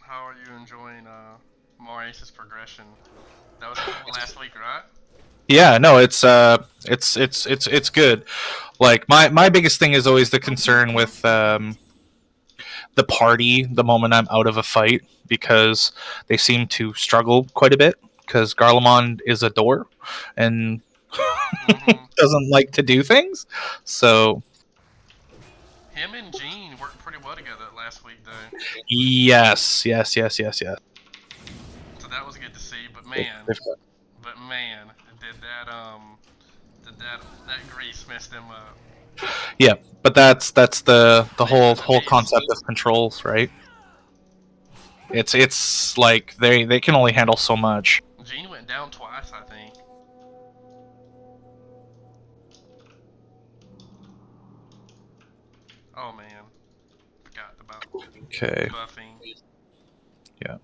how are you enjoying Maurice's progression? That was last week, right? Yeah, no, it's good. Like my biggest thing is always the concern with the party the moment I'm out of a fight because they seem to struggle quite a bit because Garlemond is a door and Mm-hmm. doesn't like to do things. So Him and Jean worked pretty well together last week, though. yes. So that was good to see. They've But man, did that grease mess them up? Yeah, but that's the They were whole in a mess. concept of controls, right? It's like they can only handle so much. Jean went down twice, I think. Oh man, forgot about Okay, buffing. yeah.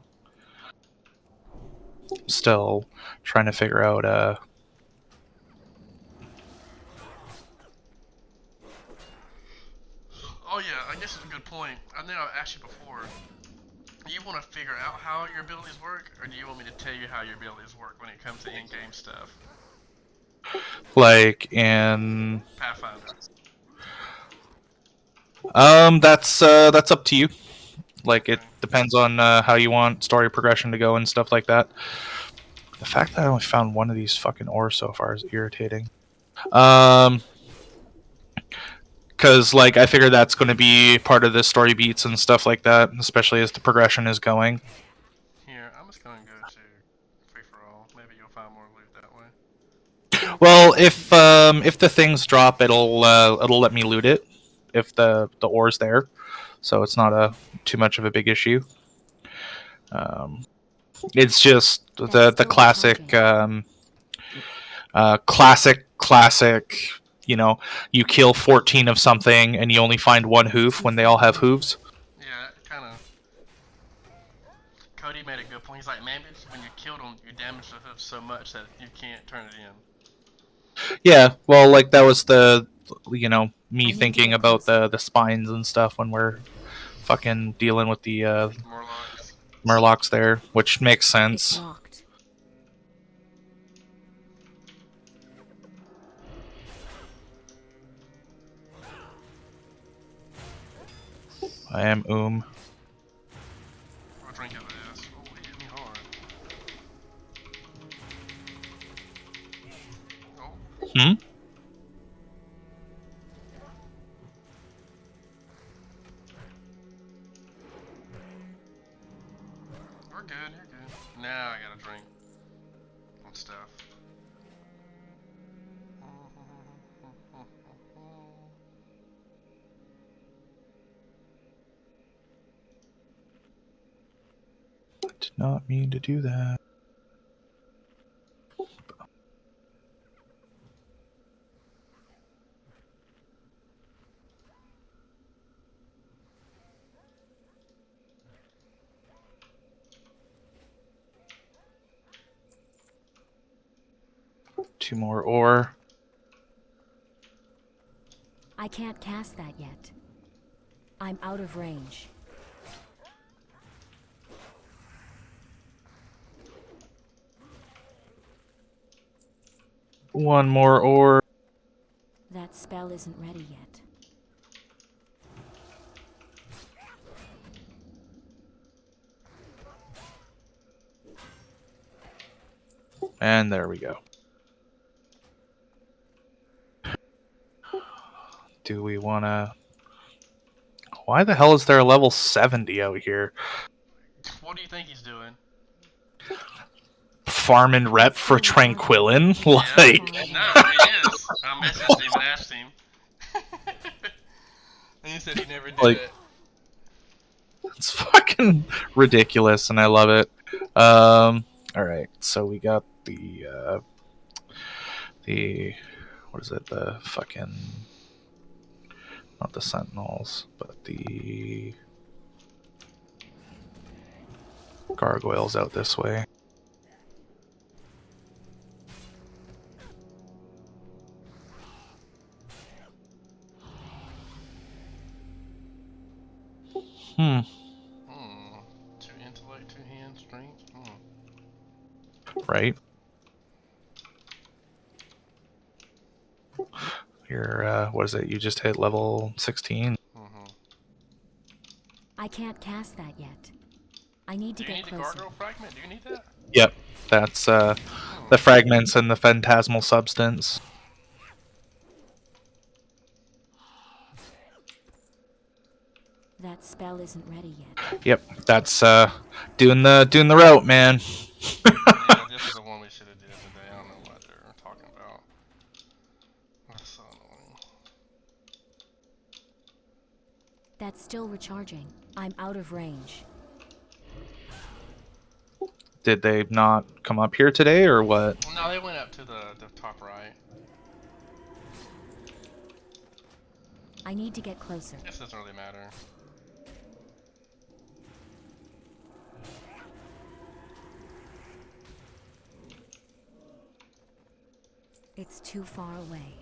Still trying to figure out Oh yeah, I guess it's a good point. I know I asked you before. Do you want to figure out how your abilities work, or do you want me to tell you how your abilities work when it comes to in-game stuff? like in Pathfinder. that's up to you. Like it Okay. depends on how you want story progression to go and stuff like that. The fact that I only found one of these fucking ores so far is irritating. Um, because like I figure that's going to be part of the story beats and stuff like that, especially as the progression is going. Here, I'm just gonna go to free for all. Maybe you'll find more loot that way. Well, if the things drop, it'll let me loot it if the ore's there, so it's not a too much of a big issue. Um, it's just the classic classic. You know, you kill 14 of something and you only find one hoof when they all have hooves. Yeah, kind of. Cody made a good point. He's like, man, bitch, when you killed him, you damaged the hoof so much that you can't turn it in. Yeah, well, like that was the me I need to thinking get about closer. the spines and stuff when we're fucking dealing with the Morlocks. Murlocs there, which makes It's sense. locked. I am I'll drink of this. Oh, he hit me hard. Oh, Hmm? you're good, you're good. Now I gotta drink and stuff. Did not mean to do that. Two more ore. I can't cast that yet. I'm out of range. One more ore. That spell isn't ready yet. And there we go. Do we want to... Why the hell is there a level 70 out here? What do you think he's doing? Farm and rep It's for still alive. Tranquillin? Yeah, Like... no, he is. I messaged him and asked him. And he said he never did like it. it's fucking ridiculous and I love it. Alright, so we got the what is it, the fucking, not the sentinels, but the gargoyles out this way. Hmm. Too intimate. Like 2 hand strength. Right. You're what is it? You just hit level 16. I can't cast that yet. I need to Do you get need the closer. gargoyle fragment? Do you need that? Yep. That's the fragments and the phantasmal substance. That spell isn't ready yet. Yep. That's doing the route, man. Yeah, this is the one we should have did today. I don't know what they're talking about. That's so annoying. That's still recharging. I'm out of range. Did they not come up here today, or what? No, they went up to the top right. I need to get closer. This doesn't really matter. It's too far away.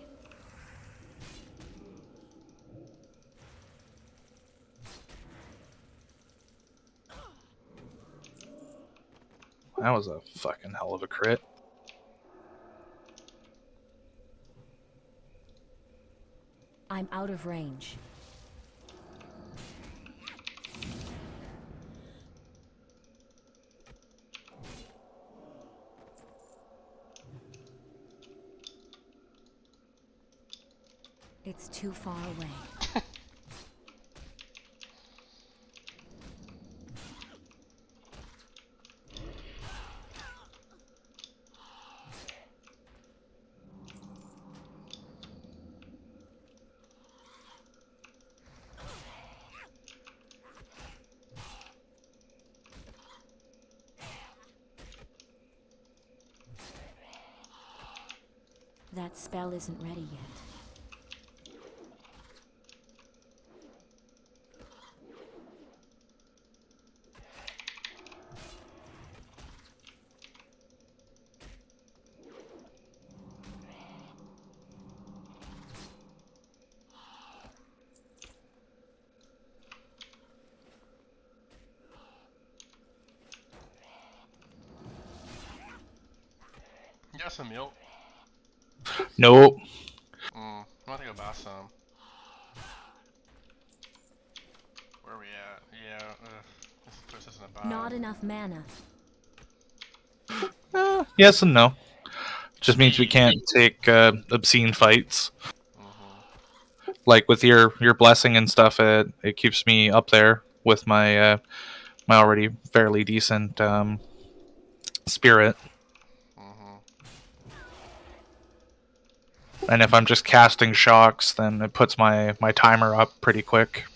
That was a fucking hell of a crit. I'm out of range. It's too far away. That spell isn't ready yet. You got some milk? Nope. I'm gonna go buy some. Where are we at? Yeah, this puts us in a bind. Not enough mana. Yes and no. Just means we can't take obscene fights. Like with your blessing and stuff, it keeps me up there with my my already fairly decent spirit. And if I'm just casting shocks, then it puts my timer up pretty quick.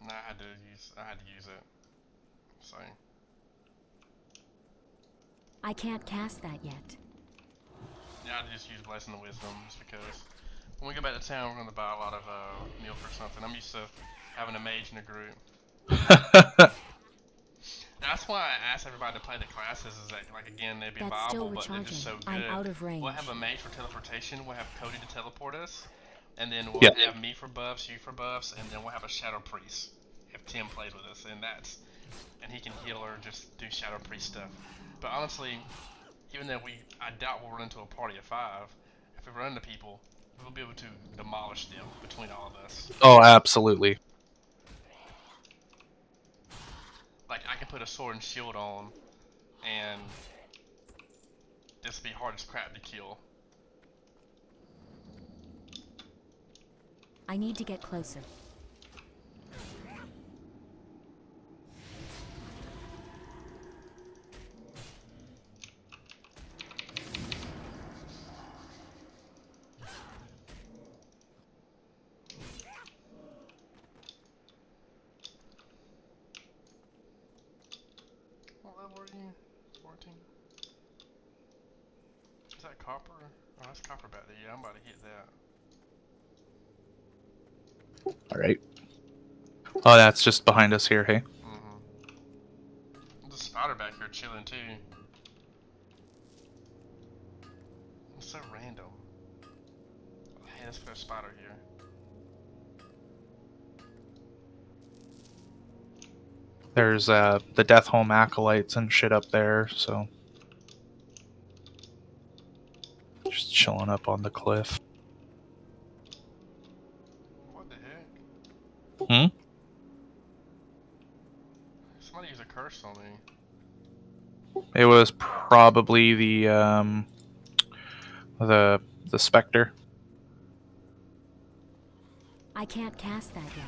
No, I had to use it. So I can't cast that yet. yeah, I just use Blessing the Wisdom just because when we go back to town, we're gonna buy a lot of milk or something. I'm used to having a mage in a group. That's why I asked everybody to play the classes. Is that like again they'd be That's viable, still but they're just so good. I'm out of range. We'll have a mage for teleportation. We'll have Cody to teleport us, and then we'll Yeah. have me for buffs, you for buffs, and then we'll have a shadow priest if Tim plays with us, and he can heal or just do shadow priest stuff. But honestly, even though I doubt we'll run into a party of 5, if we run into people, we'll be able to demolish them between all of us. Oh, absolutely. Like I can put a sword and shield on, and this would be hard as crap to kill. I need to get closer. What level are you? 14? Is that copper? Oh, that's copper back there. Yeah, I'm about to hit that. All right. Oh, that's just behind us here. Hey. There's a spider back here chilling too. It's so random. Hey, let's put a spider here. There's the Death Home acolytes and shit up there, so just chilling up on the cliff. What the heck? Hmm? Somebody used a curse on me. It was probably the Spectre. I can't cast that yet.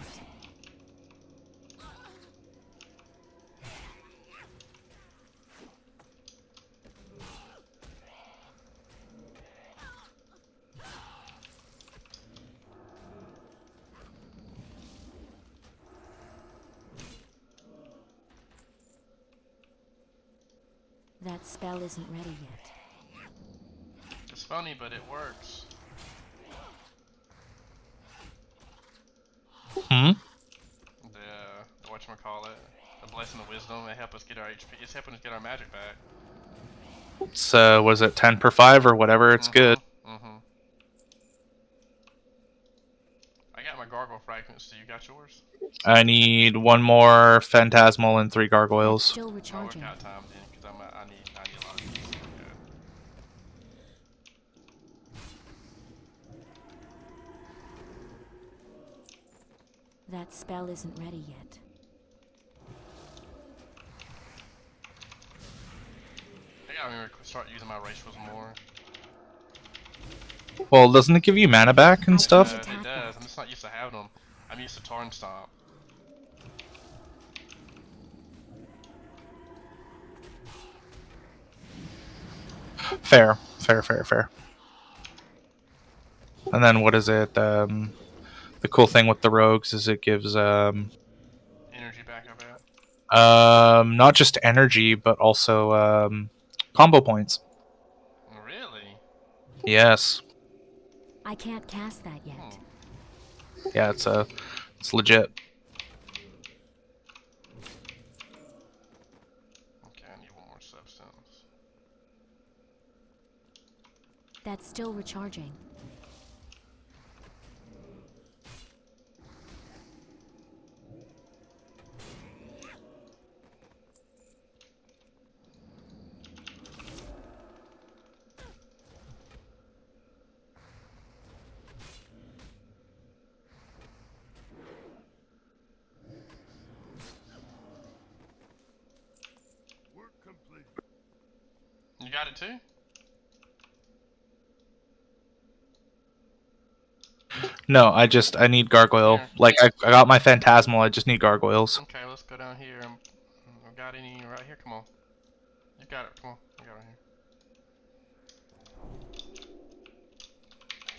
That spell isn't ready yet. It's funny, but it works. Hmm? The whatchamacallit, the Blessing of Wisdom, it help us get our HP. It's helping us get our magic back. It's was it 10 per 5 or whatever? It's good. I got my gargoyle fragments. Do you got yours? I need one more phantasmal and 3 gargoyles. Still I'll work recharging. out time then, because I need a lot of these. Okay. That spell isn't ready yet. I gotta remember to start using my rituals more. Well, doesn't it give you mana back and stuff? It does. I'm just not used to having them. I'm used to Tarn Stomp. Fair. And then what is it? The cool thing with the rogues is it gives Energy back, I bet. not just energy but also combo points. Really? Yes. I can't cast that yet. Yeah, it's legit. Okay, I need one more substance. That's still recharging. You got it too? No, I need gargoyle. Here. Like I got my phantasmal. I just need gargoyles. Okay, let's go down here. I got any right here? Come on. You got it. Come on. I got it right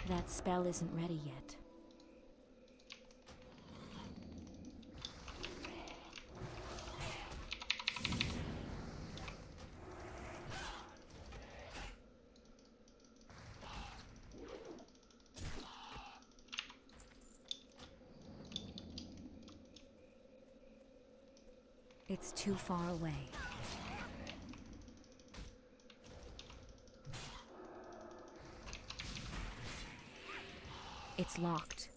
here. That spell isn't ready yet. It's too far away. It's locked.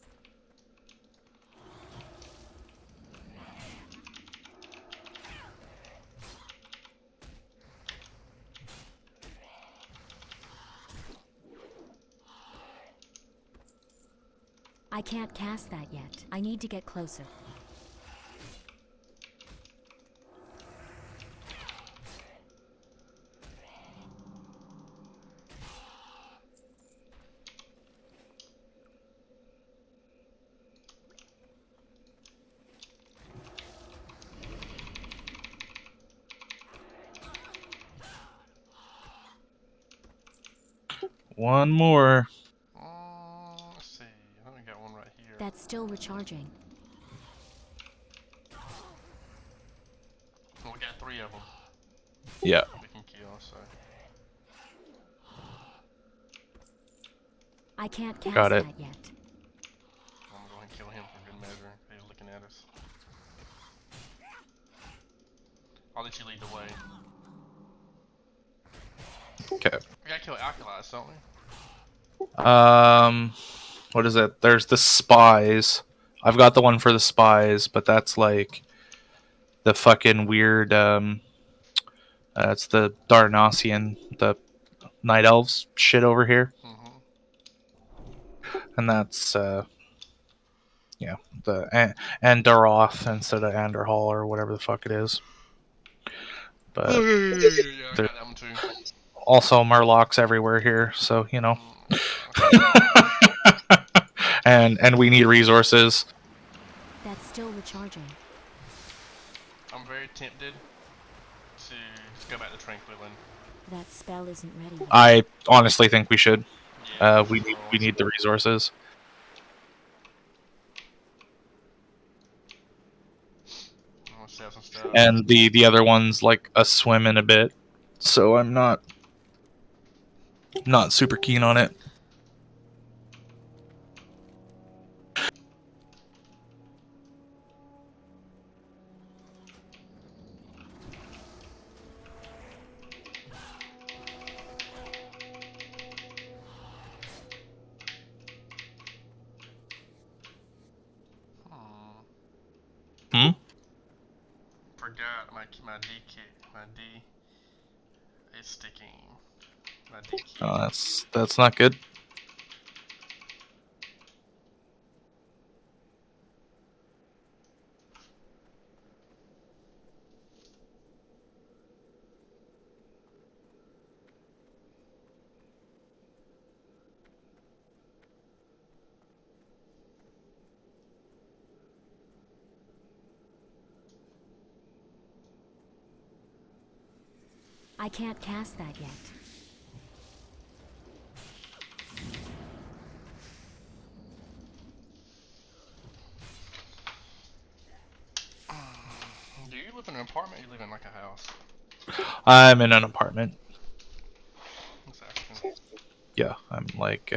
I can't cast that yet. I need to get closer. One more. Let's see. I think we got one right here. That's still recharging. Well, we got 3 of them. Yeah. We can kill, so. I can't cast Got it. that yet. I'm gonna go ahead and kill him for good measure. He's looking at us. I'll let you lead the way. Okay. We gotta kill acolytes, don't we? What is it? There's the spies. I've got the one for the spies, but that's like the fucking weird. It's the Darnasian, the Night Elves shit over here, Mm-hmm. and that's yeah, the Andaroth instead of Anderhall or whatever the fuck it is. But Yeah, I there's got that one too. also Murlocs everywhere here, so you know. Yeah. and we need resources. That's still recharging. I'm very tempted to just go back to Tranquillin. That spell isn't ready yet. I honestly think we should. Yeah, We need the resources. I'm gonna sell some stuff. And the other one's like a swim in a bit, so I'm not super keen on it. Hmm? Forgot my D kit. My D is sticking. My D key. Oh, that's not good. I can't cast that yet. Do you live in an apartment or you live in like a house? I'm in an apartment. Exactly. Yeah, I'm like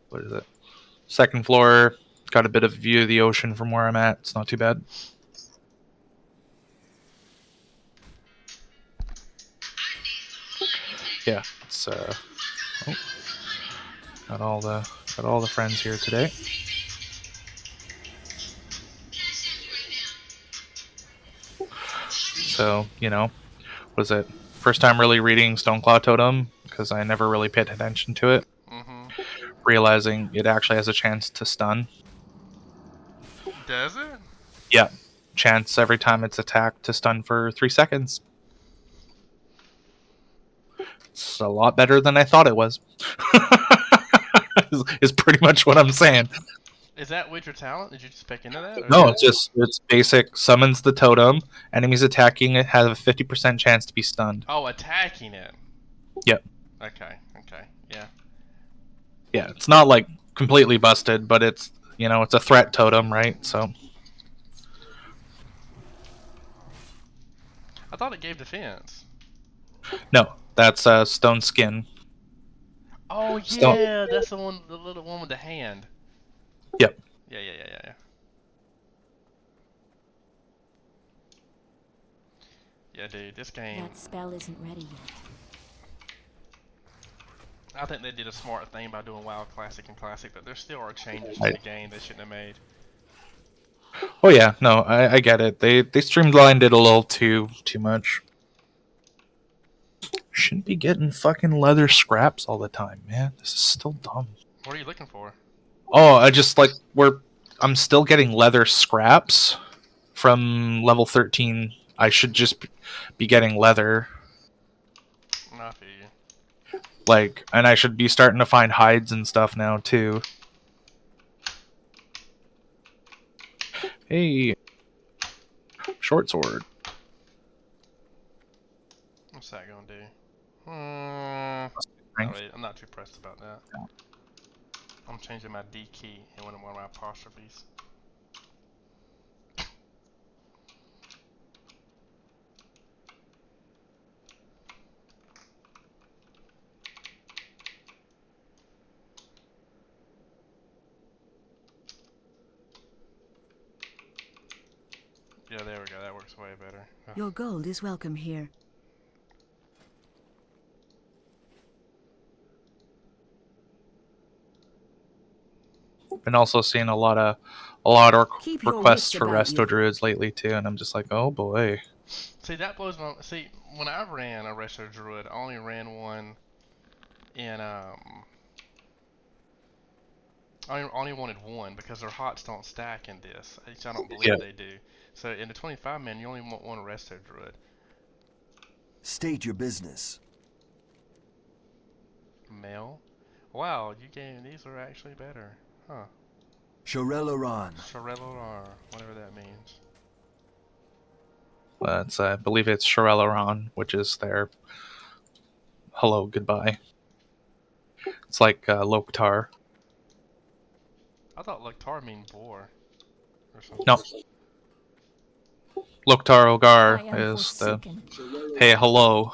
what is it? Second floor. Got a bit of view of the ocean from where I'm at. It's not too bad. Yeah, it's oh, got all the friends here today. So, you know, was it first time really reading Stoneclaw Totem because I never really paid attention to it, Mm-hmm. realizing it actually has a chance to stun. Does it? Yeah, chance every time it's attacked to stun for 3 seconds. It's a lot better than I thought it was. is pretty much what I'm saying. Is that with your talent? Did you spec into that? Or No, it's basic. Summons the totem. Enemies attacking it have a 50% chance to be stunned. Oh, attacking it. Yep. Okay. Okay. Yeah. Yeah, it's not like completely busted, but it's it's a threat totem, right? So I thought it gave defense. no, that's stone skin. Oh Stone. yeah, that's the one, the little one with the hand. Yep. Yeah. Yeah, dude, this game. That spell isn't ready yet. I think they did a smart thing by doing WoW Classic and Classic, but there still are changes to Right. the game they shouldn't have made. Oh yeah, no, I get it. They streamlined it a little too much. Shouldn't be getting fucking leather scraps all the time, man. This is still dumb. What are you looking for? Oh, I just like I'm still getting leather scraps from level 13. I should just be getting leather. I feel you. Like, and I should be starting to find hides and stuff now too. Hey, short sword. What's that gonna do? Strength. I'm not too pressed about that. I'm changing my D key in one of my apostrophes. Yeah, there we go. That works way better. Your gold is welcome here. Been also seeing a lot a lot of Keep your requests wits for about resto you. druids lately too, and I'm just like, oh boy. See, that blows my. See, when I ran a resto druid, I only ran one in I only wanted one because their hots don't stack in this. Which I don't believe Yeah. they do. So in the 25 man, you only want one resto druid. State your business. Male. Wow, you gave these are actually better, huh? Shorelaran. Sharelorar, whatever that means. It's I believe it's Shorelaran, which is their hello goodbye. It's like Loktar. I thought Lektar mean boar or something. No, Loktar I Ogar am is the forsaken. hey hello.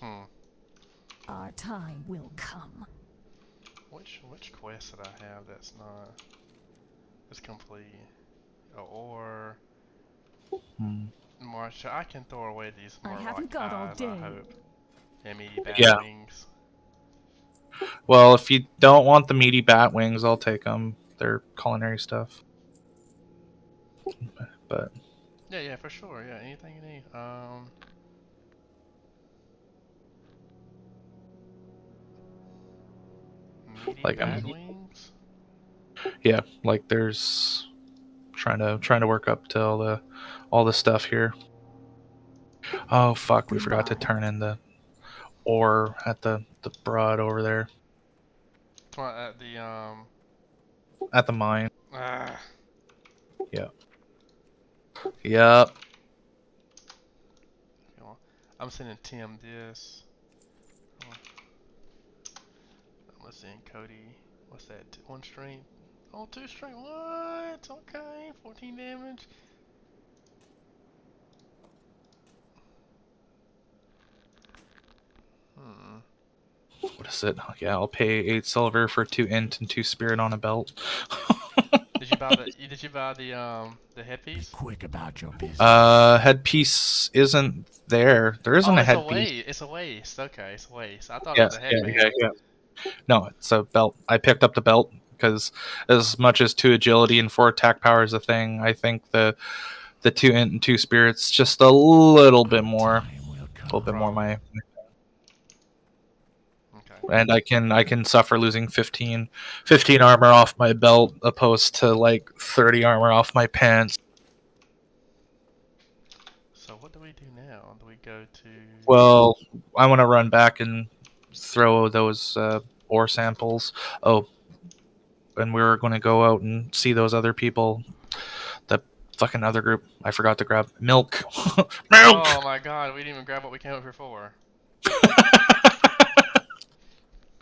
Hmm. Our time will come. Which quest did I have that's not that's complete? Oh, or Hmm. Marsha, I can throw away these I Murloc haven't got all eyes, day. I hope. And meaty bat Yeah. wings. Well, if you don't want the meaty bat wings, I'll take them. They're culinary stuff. But Yeah, for sure. Yeah, anything you need. Meaty like bat wings. yeah, like there's trying to work up to all the stuff here. Oh fuck, we forgot to Goodbye. turn in the ore at the broad over there At the at the mine. ah. Yeah. Yep. Well, I'm sending Tim this. Oh, let's see, Cody. What's that? One strength. Oh, two strength. What? Okay, 14 damage. Hmm. What is it? Yeah, I'll pay 8 silver for 2 int and 2 spirit on a belt. Did you buy the? Did you buy the headpiece? Quick about your business. Headpiece isn't there. There isn't Oh, a it's a headpiece. waist. It's a waist. Okay, it's a waist. I thought it Yeah, was a yeah, headband. yeah. No, it's a belt. I picked up the belt because as much as 2 agility and 4 attack power is a thing, I think the 2 int and 2 spirits just a little bit more. Time will A come. little bit more my Okay. and I can suffer losing 15 armor off my belt opposed to like 30 armor off my pants. So what do we do now? Do we go to? Well, I want to run back and throw those ore samples. Oh, and we were going to go out and see those other people. The fucking other group. I forgot to grab milk. Milk. Oh my god, we didn't even grab what we came up here for.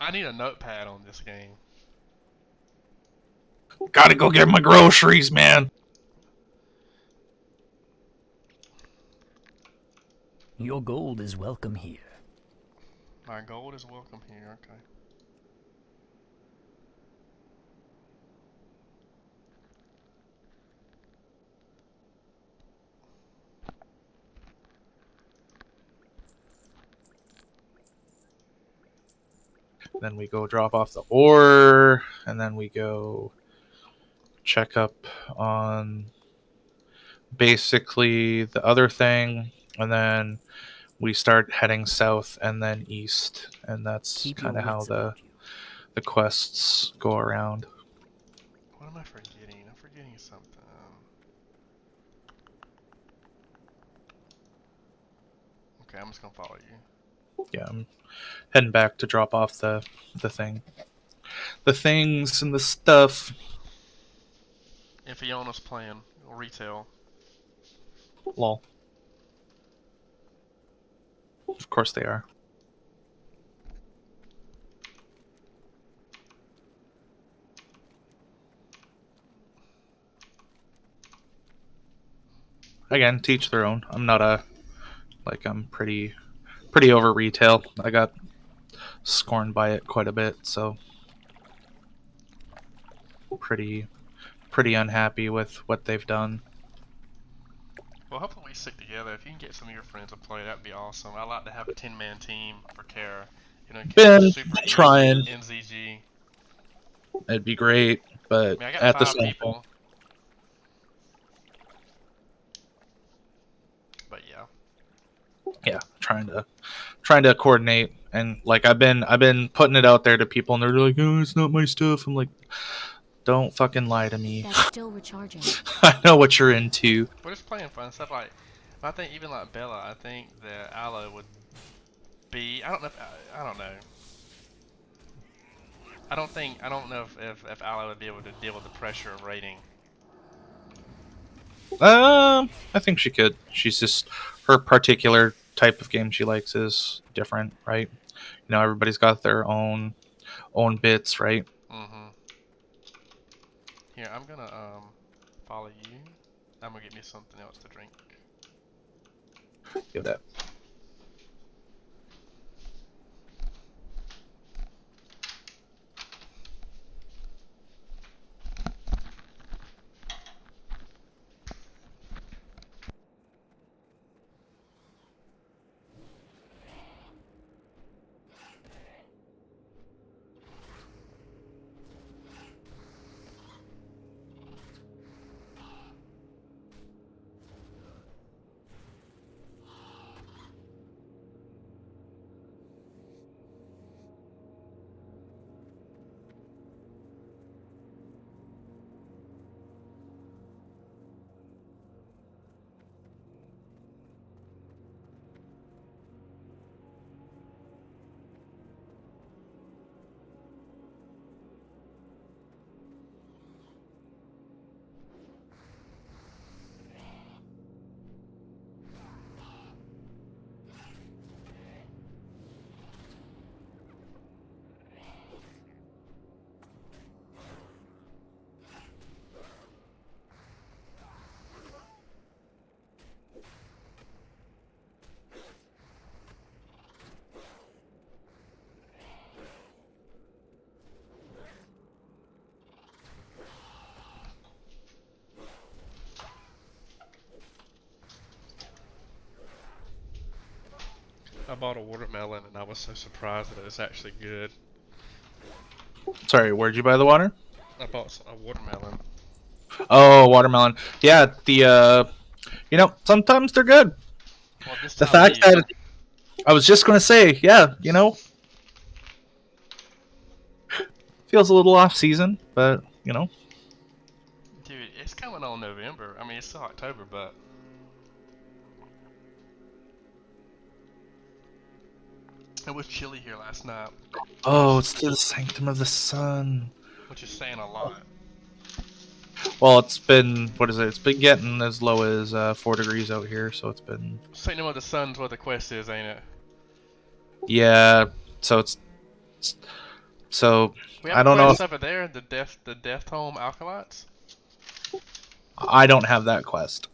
I need a notepad on this game. Gotta go get my groceries, man. Your gold is welcome here. My gold is welcome here. Okay. Then we go drop off the ore, and then we go check up on basically the other thing, and then we start heading south and then east, and that's Keep your kind of how wits about you. the quests go around. What am I forgetting? I'm forgetting something. Okay, I'm just gonna follow you. Yeah, I'm heading back to drop off the thing, the things and the stuff. And Fiona's playing retail. Lol. Of course they are. Again, teach their own. I'm not I'm pretty over retail. I got scorned by it quite a bit, so pretty unhappy with what they've done. Well, hopefully we stick together. If you can get some of your friends to play, that'd be awesome. I like to have a 10-man team for Kara. You know, Been super easy trying. NZG. It'd be great, but I mean, I got at the 5 same people. time, But yeah. Yeah, trying to coordinate, and like I've been putting it out there to people, and they're like, "Oh, it's not my stuff." I'm like, "Don't fucking lie to me. That's still recharging. I know what you're into." We're just playing fun stuff. Like, I think even like Bella, I think that Aloe would be. I don't know. I don't know. I don't know if Aloe would be able to deal with the pressure of raiding. I think she could. She's just her particular type of game she likes is different, right? You know, everybody's got their own bits, right? Mm-hmm. Here, I'm gonna follow you. I'm gonna get me something else to drink. Give that. I bought a watermelon and I was so surprised that it was actually good. Sorry, where'd you buy the water? I bought a watermelon. Oh, watermelon. Yeah, the you know, sometimes they're good. Well, this The time of fact year, that I was just gonna say, yeah, you know, feels a little off season, but you know, dude, it's coming on November. I mean, it's still October, but it was chilly here last night, oh, it's to the sanctum of the sun. which is saying a lot. Well, it's been what is it? It's been getting as low as 4 degrees out here, so it's been Sanctum of the Sun's what the quest is, ain't it? yeah. So it's so We I have a don't know quest if over there, the Death Home Alkalites. I don't have that quest.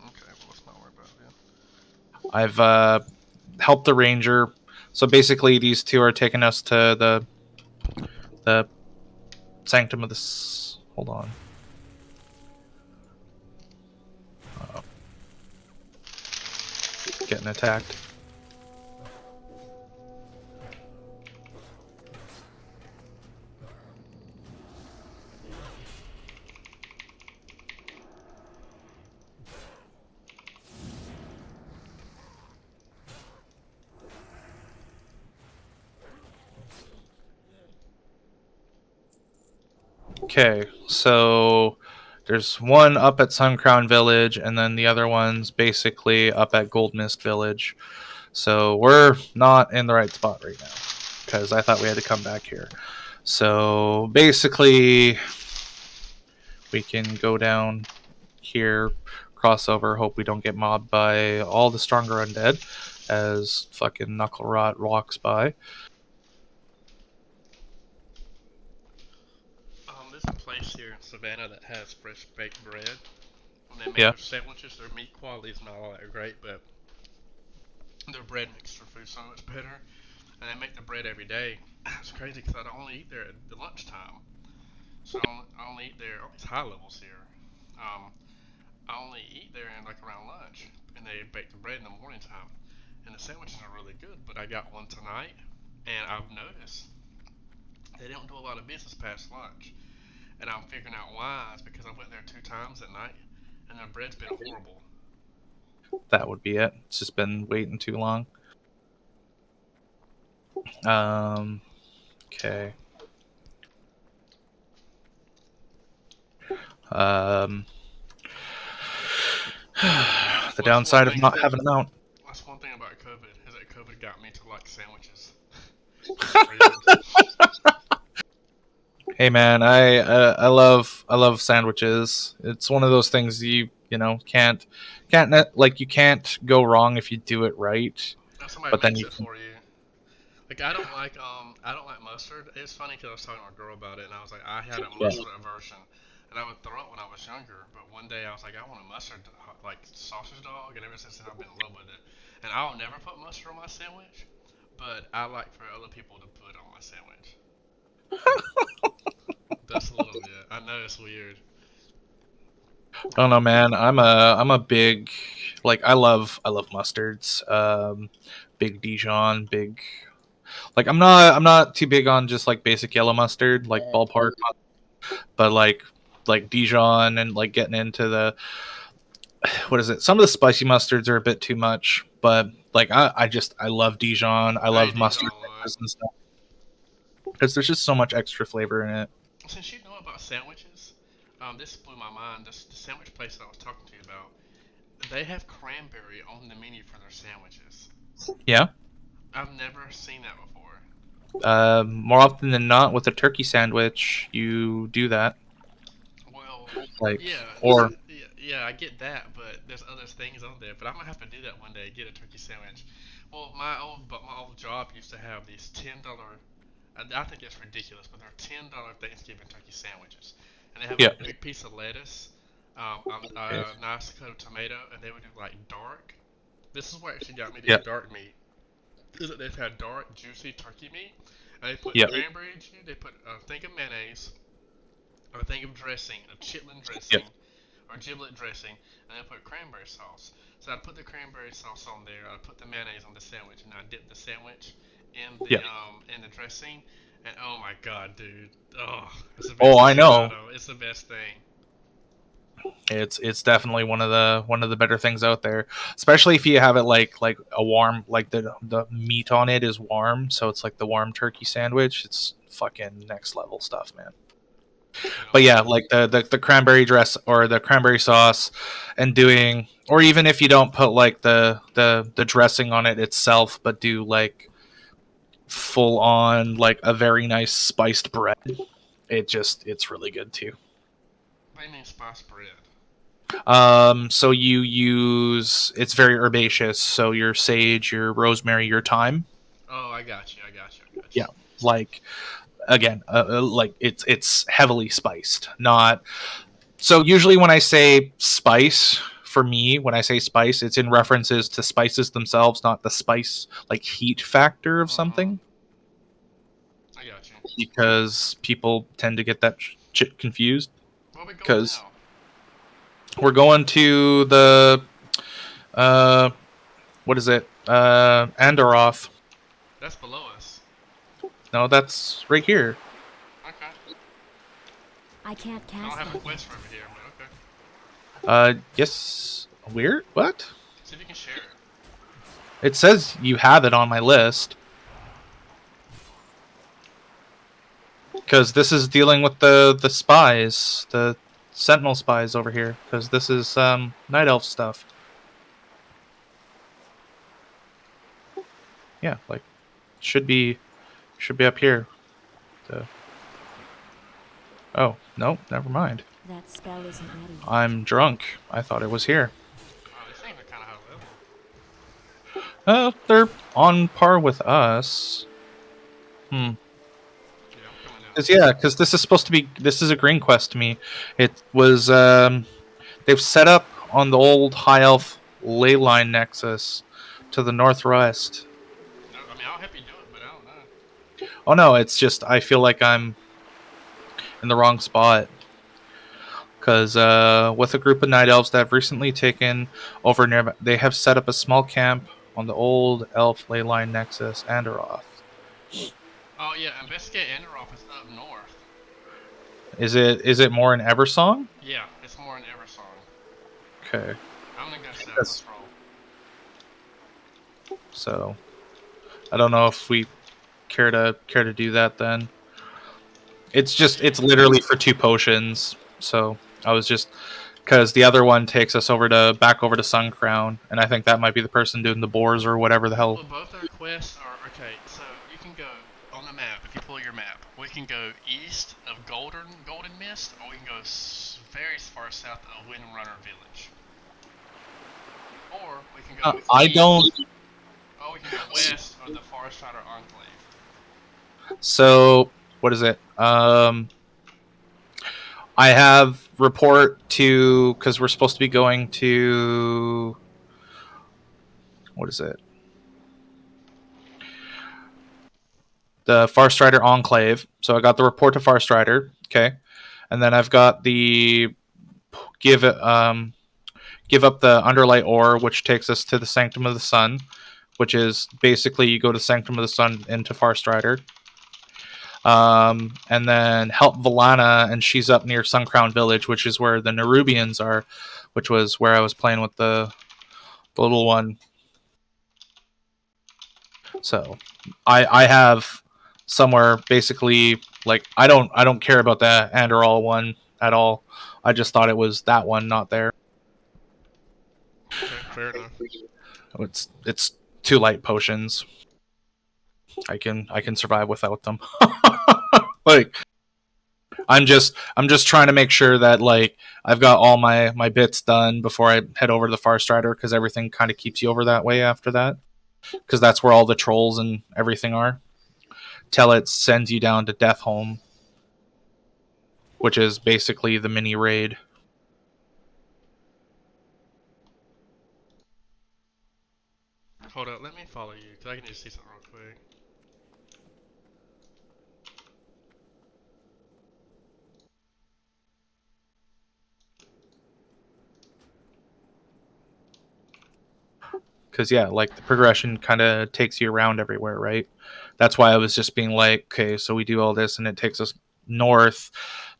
Okay, well let's not worry about it then. I've helped the ranger. So basically, these two are taking us to the sanctum of this. Hold on. Getting attacked. Okay, so there's one up at Suncrown Village, and then the other one's basically up at Gold Mist Village. So we're not in the right spot right now, because I thought we had to come back here. So basically, we can go down here, cross over, hope we don't get mobbed by all the stronger undead as fucking Knuckle Rot walks by. There's a place here in Savannah that has fresh baked bread. When they make Yeah. their sandwiches, their meat quality is not all that great, but their bread makes their food so much better. And they make the bread every day. It's crazy because I only eat there at the lunchtime. So I only eat there, it's high levels here. I only eat there in like around lunch, and they bake the bread in the morning time. And the sandwiches are really good, but I got one tonight, and I've noticed they don't do a lot of business past lunch. And I'm figuring out why. It's because I went there 2 times at night, and their bread's been horrible. that would be it. It's just been waiting too long. Okay. The What's downside one of thing? not having a mount. That's one thing about COVID is that COVID got me to like sandwiches. It's weird. Hey man, I love sandwiches. It's one of those things you know like you can't go wrong if you do it right. Somebody But then makes you it for you. Like I don't like mustard. It's funny because I was talking to a girl about it, and I was like, I had a yeah. mustard aversion, and I would throw it when I was younger. But one day I was like, I want a mustard like sausage dog, and ever since then I've been in love with it. And I'll never put mustard on my sandwich, but I like for other people to put it on my sandwich. That's a little bit. I know it's weird. I don't know, man. I'm a big like I love mustards. Big Dijon, big like I'm not too big on just like basic yellow mustard, like ballpark, but like Dijon and like getting into the what is it? Some of the spicy mustards are a bit too much, but like I love Dijon. I I eat love Dijon mustard a lot. mixes and stuff because there's just so much extra flavor in it. Since you know about sandwiches, this blew my mind. The sandwich place that I was talking to you about, they have cranberry on the menu for their sandwiches. Yeah. I've never seen that before. More often than not, with a turkey sandwich, you do that. Well, Like, yeah, or yeah, I get that, but there's other things on there. But I'm gonna have to do that one day. Get a turkey sandwich. Well, my old job used to have these $10. I think it's ridiculous, but they're $10 Thanksgiving turkey sandwiches, and they have yeah, a big piece of lettuce, okay. a nice cut of tomato, and they would do like dark. This is what actually got me to Yeah, eat dark meat. Is that they've had dark, juicy turkey meat, and they put yeah, cranberry juice, they put a thing of mayonnaise, or a thing of dressing, of chitlin yeah, dressing, or giblet dressing, and then put cranberry sauce. So I'd put the cranberry sauce on there. I'd put the mayonnaise on the sandwich, and I'd dip the sandwich yeah. in the dressing. And oh my god, dude, oh, it's the Oh, best I thing. I know. know, it's the best thing. It's definitely one of the better things out there, especially if you have it like a warm like the meat on it is warm, so it's like the warm turkey sandwich. It's fucking next level stuff, man. You know, But yeah, like the cranberry dress or the cranberry sauce, and doing or even if you don't put like the dressing on it itself, but do like full on like a very nice spiced bread. It's really good too. they mean spiced bread. So you use it's very herbaceous. So your sage, your rosemary, your thyme. Oh, I got you. I got you. I got you. Yeah, like again, like it's heavily spiced. Not so usually when I say spice. For me, when I say spice, it's in references to spices themselves, not the spice like heat factor of Mm-hmm. something. I got you. Because people tend to get that shit confused. Where are we going Because now? we're going to the uh, what is it? Andoroth. That's below us. No, that's right here. Okay. I can't I don't cast have a that quest yet. for over here, but okay. Yes. Weird. What? See if you can share it. It says you have it on my list. Because this is dealing with the spies, the Sentinel spies over here. Because this is Night Elf stuff. Yeah, like should be up here. The... Oh no, never mind. That spell isn't ready yet. I'm drunk. I thought it was here. Oh, these things are kind of high level. They're on par with us. Hmm. Yeah, I'm coming out. Because this is supposed to be. This is a green quest to me. It was. They've set up on the old High Elf ley line nexus to the northwest. No, I mean, I'll help you do it, but I don't know. Oh no, it's just I feel like I'm in the wrong spot. Because with a group of night elves that have recently taken over nearby, they have set up a small camp on the old elf ley line nexus, Andoroth. Oh, yeah, investigate Enderoth is up north. Is it more in Eversong? Yeah, it's more in Eversong. Okay. I'm gonna go south. Yes. Let's roll. So I don't know if we care to do that then. It's literally for 2 potions. So I was just because the other one takes us back over to Sun Crown, and I think that might be the person doing the boars or whatever the hell. Well, both our quests are okay. So you can go on the map if you pull your map. We can go east of Golden Mist, or we can go very far south of Windrunner Village. Or we can go I east, don't. or we can go west of the Forest Rider Enclave. So what is it? I have report to because we're supposed to be going to what is it? The Farstrider Enclave. So I got the report to Farstrider. Okay, and then I've got the give give up the Underlight Ore, which takes us to the Sanctum of the Sun, which is basically you go to Sanctum of the Sun into Farstrider. And then help Valana, and she's up near Suncrown Village, which is where the Nerubians are, which was where I was playing with the little one. So I have somewhere basically like I don't care about the Andorol one at all. I just thought it was that one, not there. Okay, fair enough. It's 2 light potions. I can survive without them. Like I'm just trying to make sure that like I've got all my bits done before I head over to the Farstrider, because everything kind of keeps you over that way after that, because that's where all the trolls and everything are. Till it sends you down to Deathholm, which is basically the mini raid. Hold up, let me follow you, because I can just see something real quick. Because yeah, like the progression kind of takes you around everywhere, right? That's why I was just being like, okay, so we do all this, and it takes us north,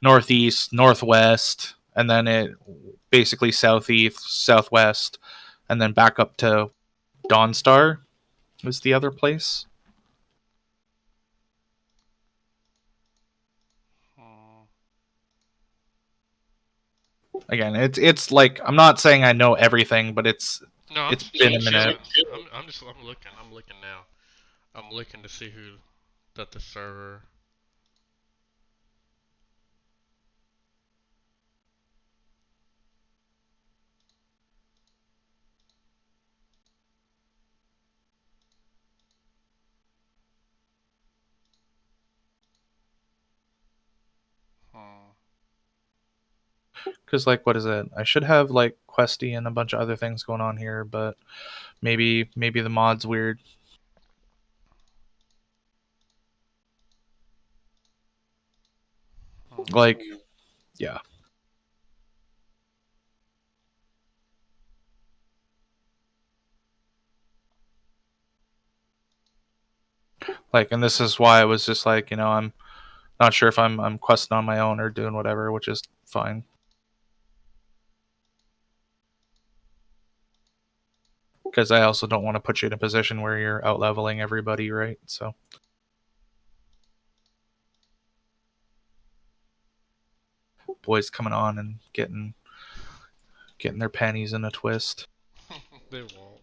northeast, northwest, and then it basically southeast, southwest, and then back up to Dawnstar was the other place. Hmm. Again, it's like I'm not saying I know everything, but No, it's been a I'm minute. chilling. I'm looking now. I'm looking to see who that the server. Hmm. Because like, what is it? I should have like Questy and a bunch of other things going on here, but maybe the mod's weird. Hmm. Like, yeah. Like, and this is why I was just like, I'm not sure if I'm questing on my own or doing whatever, which is fine. Because I also don't want to put you in a position where you're out leveling everybody, right? So boys coming on and getting their panties in a twist. They won't.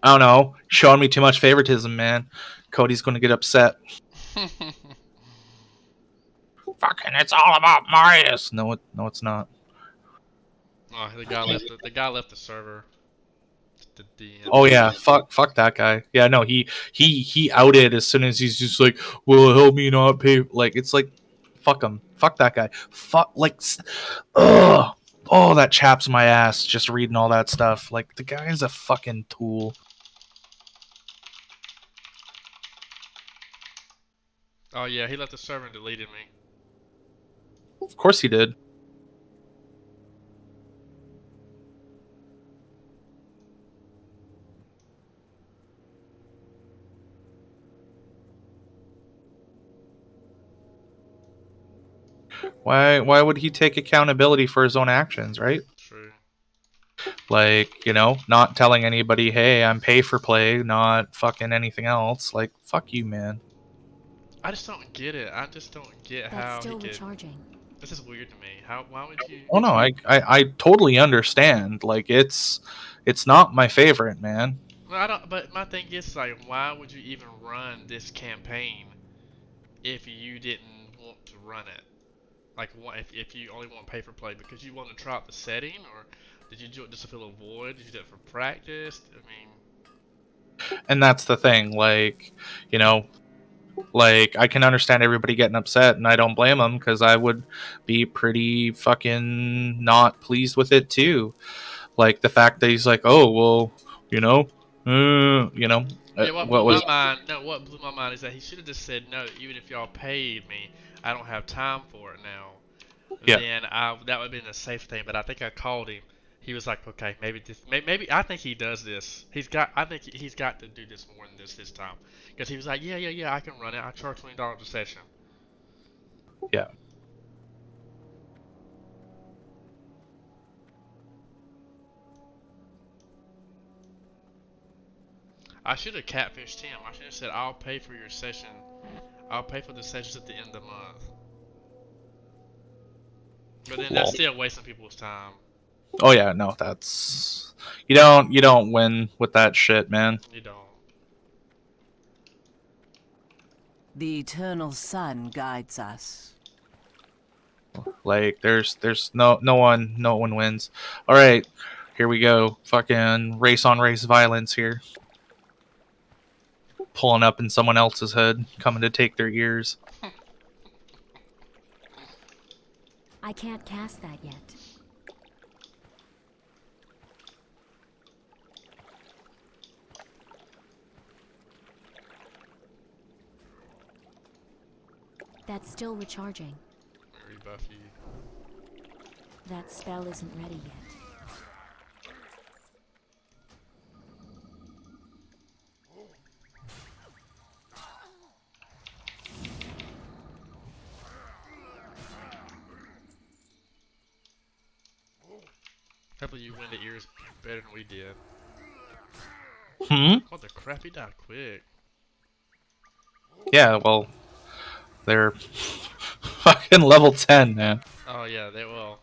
I don't know, showing me too much favoritism, man. Cody's going to get upset. Fucking, it's all about Marius. No, it's not. Oh, the guy left. The guy left the server. The DM. Oh yeah, fuck that guy. Yeah, no, he outed as soon as he's just like, well, help me not pay. Like, it's like, fuck him, fuck that guy, fuck like, ugh, oh, that chaps my ass just reading all that stuff. Like, the guy's a fucking tool. Oh yeah, he left the server and deleted me. Of course he did. Why would he take accountability for his own actions, right? True. Like, not telling anybody, hey, I'm pay for play, not fucking anything else. Like, fuck you, man. I just don't get it. I just don't get That's how he still could. recharging. This is weird to me. Why would you? Oh no, I totally understand. Like, it's not my favorite, man. Well, I don't. But my thing is like, why would you even run this campaign if you didn't want to run it? Like, if you only want pay for play because you want to try out the setting, or did you do it just to fill a void? Did you do it for practice? I mean, And that's the thing, like, like, I can understand everybody getting upset, and I don't blame them, because I would be pretty fucking not pleased with it too. Like, the fact that he's like, oh, well, yeah. What what blew my was mind? No, what blew my mind is that he should have just said no. Even if y'all paid me, I don't have time for it now. Yeah. Then that would have been a safe thing. But I think I called him. He was like, okay, maybe this, maybe I think he does this. I think he's got to do this more than this time. Because he was like, yeah, I can run it. I charge $20 a session. yeah. I should have catfished him. I should have said, I'll pay for your session. I'll pay for the sessions at the end of the month. But then that's still wasting people's time. Oh yeah, no, that's you don't win with that shit, man. You don't. The eternal sun guides us. Like, there's no one wins. All right, here we go. Fucking race on race violence here. Pulling up in someone else's head, coming to take their ears. I can't cast that yet. That's still recharging. Rebuff you. That spell isn't ready yet. Hopefully you win the ears better than we did. Hmm? What the crap, he died quick. Yeah, well, they're fucking level 10, man. Oh yeah, they will.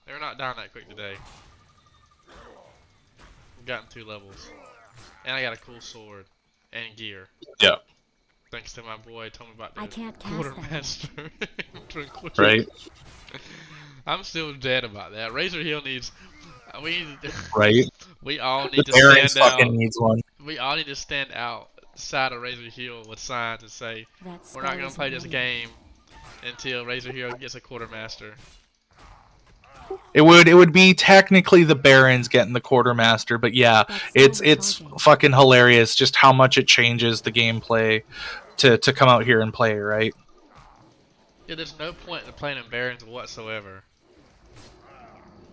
They're not dying that quick today. We've gotten 2 levels. And I got a cool sword. And gear. Yeah. Thanks to my boy told me about the I can't cast that quartermaster. Right. I'm still dead about that. Razor Hill needs. We Right. we all The need to Barons stand fucking out. needs one. We all need to stand outside of Razor Hill with signs and say That we're not spell gonna isn't play this ready game until Razor Hill gets a quartermaster. It would be technically the Barons getting the quartermaster, but yeah, That's still it's recharging. fucking hilarious just how much it changes the gameplay to come out here and play, right? Yeah, there's no point in playing in Barons whatsoever.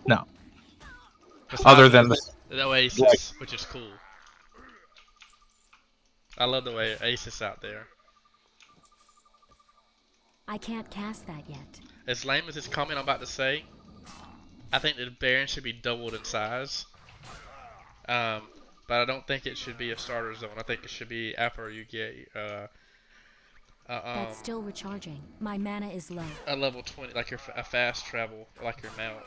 No. Besides Other than the Oasis, which is cool. I love the way Oasis out there. I can't cast that yet. As lame as this comment I'm about to say, I think the Baron should be doubled in size. But I don't think it should be a starter zone. I think it should be after you get That's still recharging. My mana is low. a level 20, like a fast travel, like your mount.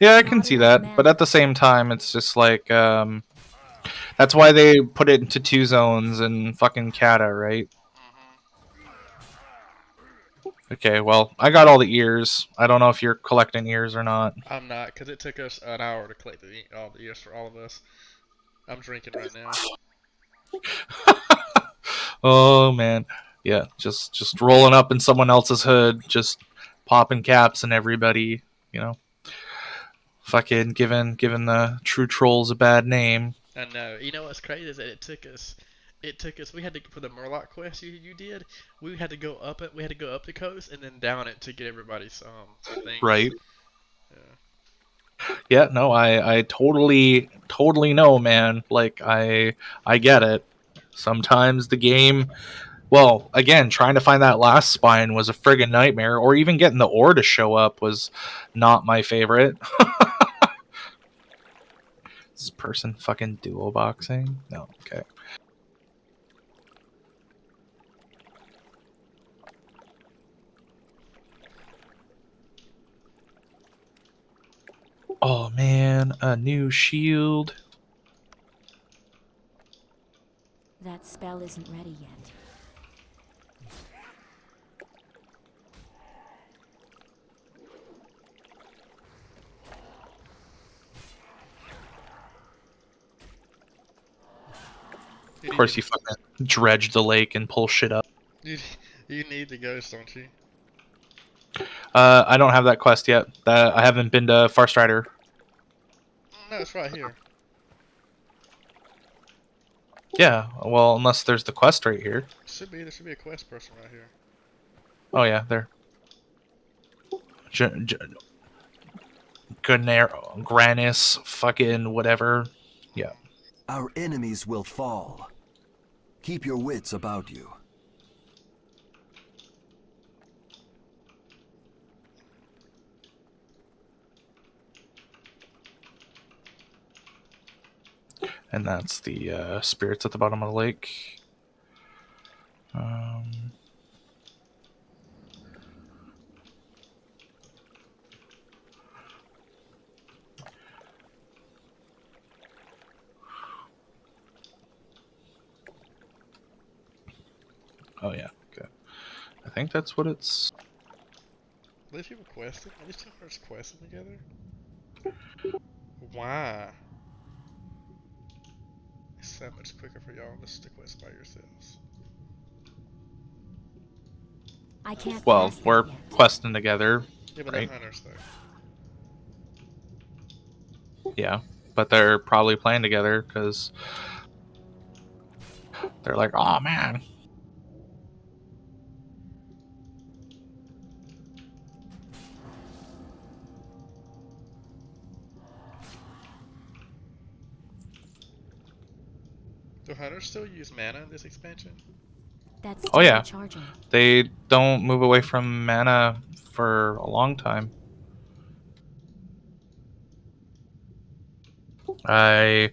Yeah, I can see that, but at the same time, it's just like that's why they put it into 2 zones and fucking Kata, right? Okay, well, I got all the ears. I don't know if you're collecting ears or not. I'm not, because it took us an hour to collect all the ears for all of us. I'm drinking right now. Oh man, yeah, just rolling up in someone else's hood, just popping caps and everybody, fucking giving the true trolls a bad name. I know. You know what's crazy is that it took us. We had to for the Murloc quest you did. We had to go up it. We had to go up the coast and then down it to get everybody's things. Right. Yeah. Yeah, no, I totally know, man. Like, I get it. Sometimes the game Well, again, trying to find that last spine was a friggin' nightmare, or even getting the ore to show up was not my favorite. This person fucking duo boxing? No, okay. Oh man, a new shield. That spell isn't ready yet. Of course, you fucking dredge the lake and pull shit up. You, you need the ghost, don't you? I don't have that quest yet. I haven't been to Farstrider. No, it's right here. Yeah, well, unless there's the quest right here. There should be a quest person right here. Oh yeah, there. Granis, fucking whatever. Yeah. Our enemies will fall. Keep your wits about you. And that's the spirits at the bottom of the lake. Oh yeah, okay. I think that's what it's... Are these people questing? Are these two hearts questing together? Why? It's so much quicker for y'all just to quest by yourselves. I can't Well, cast that we're yet. questing together, Yeah, but right? they're hunters though. Yeah, but they're probably playing together because they're like, oh man. Do hunters still use mana in this expansion? That's Oh, yeah. recharging. They don't move away from mana for a long time. I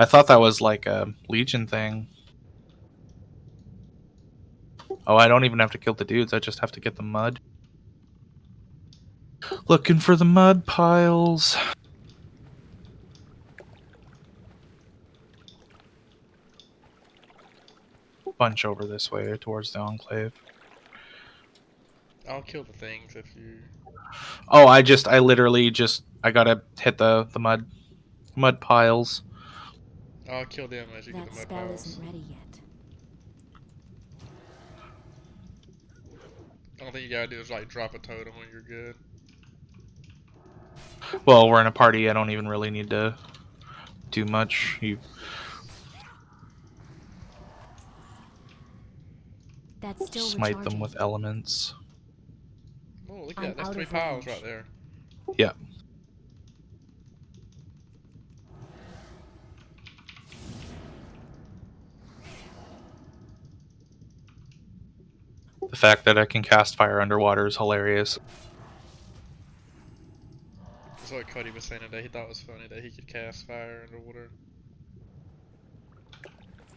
thought that was like a Legion thing. Oh, I don't even have to kill the dudes. I just have to get the mud. Looking for the mud piles. Bunch over this way towards the Enclave. I'll kill the things if you... Oh, I literally just, I gotta hit the mud piles. I'll kill them as you get That the mud spell piles. isn't ready yet. The only thing you gotta do is like drop a totem when you're good. Well, we're in a party. I don't even really need to do much. You That's still smite recharging. them with elements. Oh, look at I'm that. That's out 3 of piles range. right there. Yeah. The fact that I can cast fire underwater is hilarious. That's what Cody was saying today. He thought it was funny that he could cast fire underwater.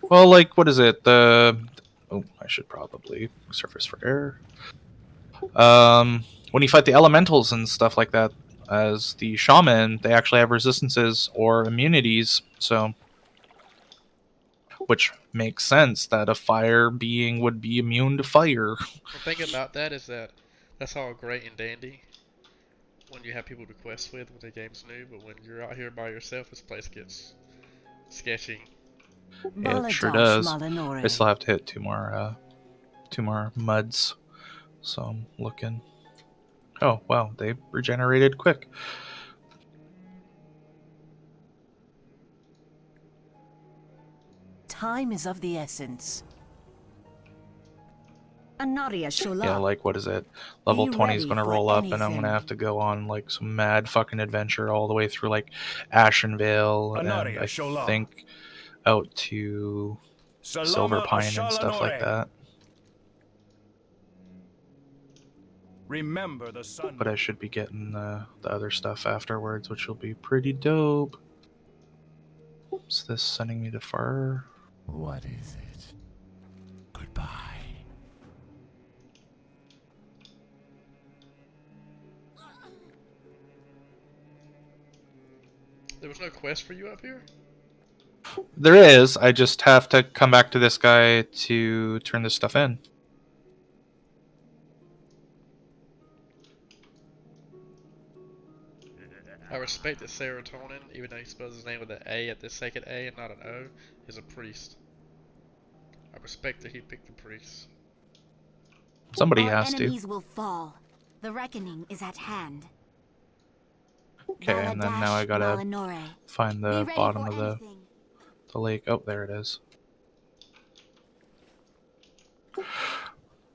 Well, like, what is it? Oh, I should probably surface for air. When you fight the elementals and stuff like that, as the shaman, they actually have resistances or immunities, so... Which makes sense that a fire being would be immune to fire. The thing about that is that that's all great and dandy when you have people to quest with when the game's new, but when you're out here by yourself, this place gets sketchy. It sure Baladash does. I Malinore. still have to hit two more muds. So I'm looking. Oh wow, they regenerated quick. Time is of the essence. Anaria Shola. Yeah, like what is it? Level Be 20 is ready gonna for roll up, and I'm anything. gonna have to go on like some mad fucking adventure all the way through like Ashenvale, and Anaria I Shola. think out to Silver Pine and stuff like that. Remember the sun. But I should be getting the other stuff afterwards, which will be pretty dope. Is this sending me to far? What is it? Goodbye. There was no quest for you up here? There is. I just have to come back to this guy to turn this stuff in. I respect that serotonin, even though he spells his name with an A at the second A and not an O, is a priest. I respect that he picked the priest. Somebody Our has to. enemies will fall. The reckoning is at hand. Okay, and then now I gotta Valinore. find Be the ready bottom for of the anything. lake. Oh, there it is.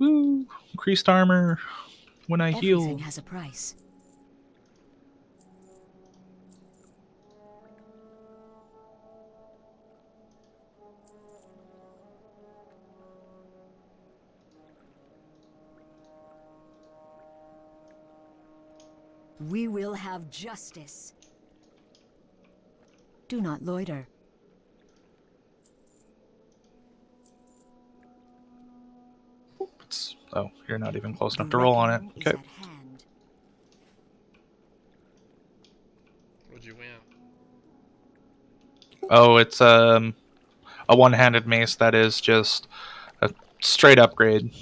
Woo! Increased armor when I heal. Everything has a price. We will have justice. Do not loiter. Oh, you're not even close enough The to roll on it. reckoning is Okay. at hand. What'd you win? Oh, it's a one-handed mace that is just a straight upgrade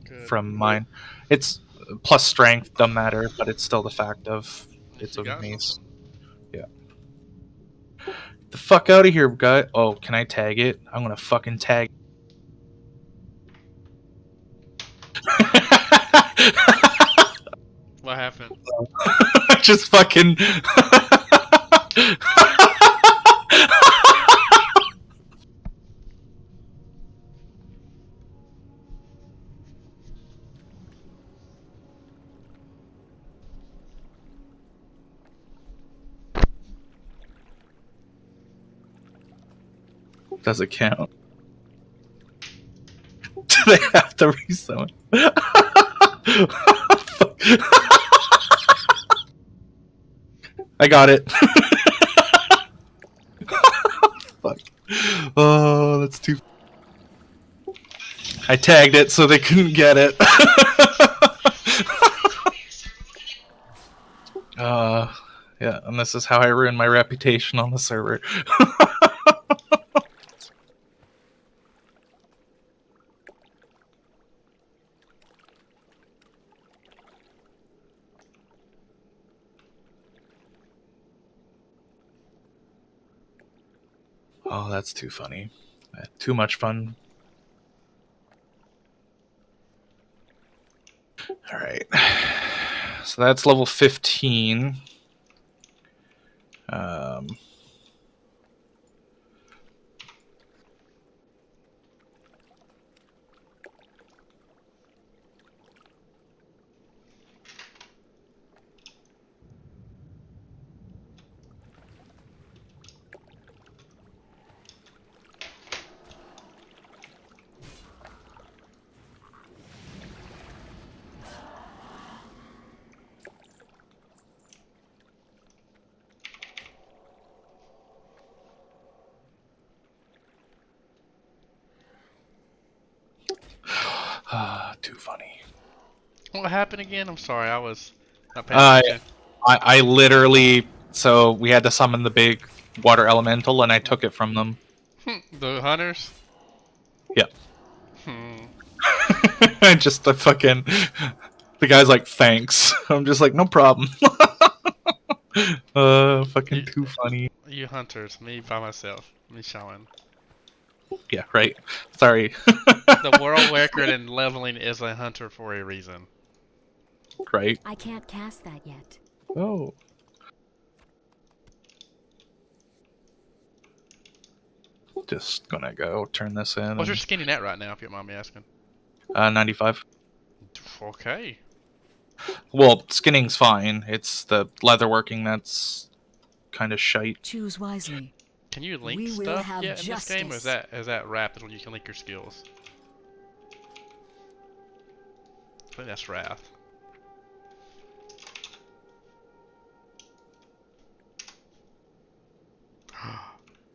Good. from mine. It's plus strength, doesn't matter, but it's still the fact of it's You a got mace. something? Yeah. The fuck out of here, guy. Oh, can I tag it? I'm gonna fucking tag. What happened? Just fucking. Does it count? Do they have to resummon? I got it. Fuck. Oh, that's too. I tagged it so they couldn't get it. Yeah, and this is how I ruin my reputation on the server. Oh, that's too funny. Too much fun. Alright. So that's level 15. Too funny. What happened again? I'm sorry, I was not paying I attention. literally, so we had to summon the big water elemental and I took it from them. The hunters? Yep. Hmm. Just the fucking, the guy's like, thanks. I'm just like, no problem. Fucking too funny. You hunters, me by myself, me showing. Yeah, right. Sorry. The world record in leveling is a hunter for a reason. Right. I can't cast that yet. Oh. Just gonna go turn this in. What's your skinning at right now, if you don't mind me asking? 95. Okay. Well, skinning's fine. It's the leatherworking that's kind of shite. Choose wisely. Can you link We will stuff have yet in this game, or justice. is that Wrath when you can link your skills? I think that's Wrath.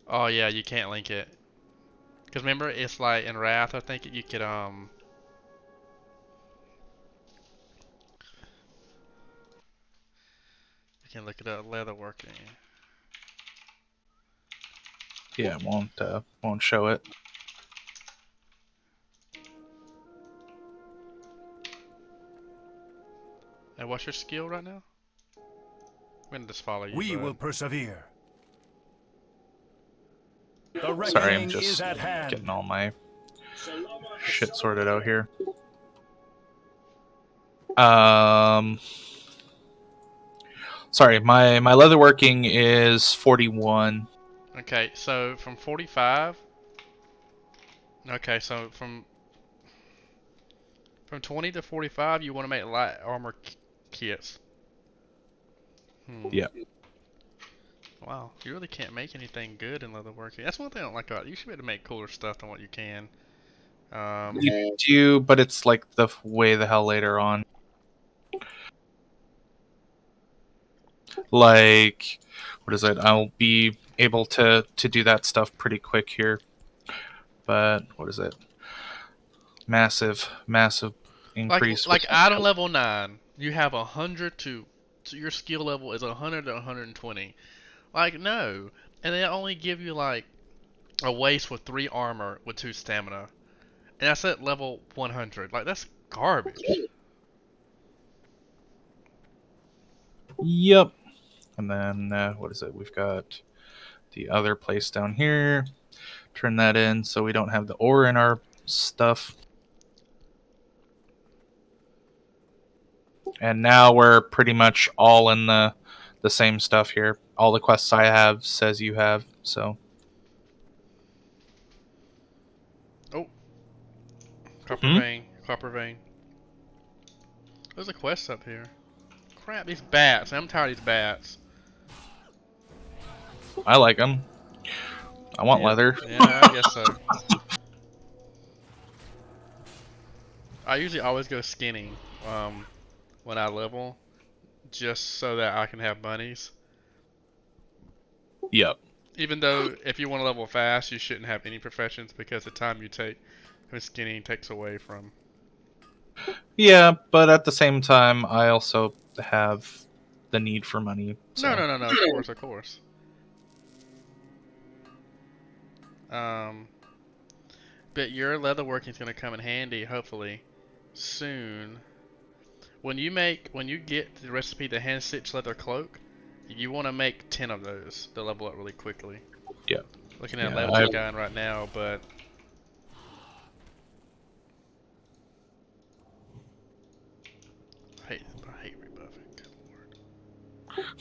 Oh yeah, you can't link it. Cause remember, it's like in Wrath, I think you could you can look it up, leatherworking. Yeah, it won't show it. And what's your skill right now? I'm gonna just follow you. We bud. will persevere. The Sorry, I'm reckoning just is at hand. getting all my shit sorted out here. Sorry, my leatherworking is 41. Okay, so from 45. Okay, so from 20 to 45, you want to make light armor kits. Yeah. Wow, you really can't make anything good in leatherworking. That's one thing I don't like about it. You should be able to make cooler stuff than what you can. You do, but it's like way the hell later on. Like, what is it? I'll be able to do that stuff pretty quick here. But what is it? Massive increase. Like item level 9, you have 100 to your skill level is 100 to 120. Like no, and they only give you like a waist with 3 armor with 2 stamina, and that's at level 100. Like that's garbage. Yep. And then what is it? We've got the other place down here. Turn that in so we don't have the ore in our stuff. And now we're pretty much all in the same stuff here. All the quests I have says you have, so. Oh, copper vein. There's a quest up here. Crap, these bats. I'm tired of these bats. I like them. I want leather. Yeah, I guess so. I usually always go skinny when I level, just so that I can have bunnies. Yep. Even though if you want to level fast, you shouldn't have any professions because the time you take with skinny takes away from. Yeah, but at the same time, I also have the need for money. So. No. Of course. But your leatherworking is gonna come in handy, hopefully, soon. When you get the recipe, the hand stitched leather cloak, you want to make 10 of those to level up really quickly. Yeah. Looking at level 2 guy right now, but I hate rebuffing. Good lord.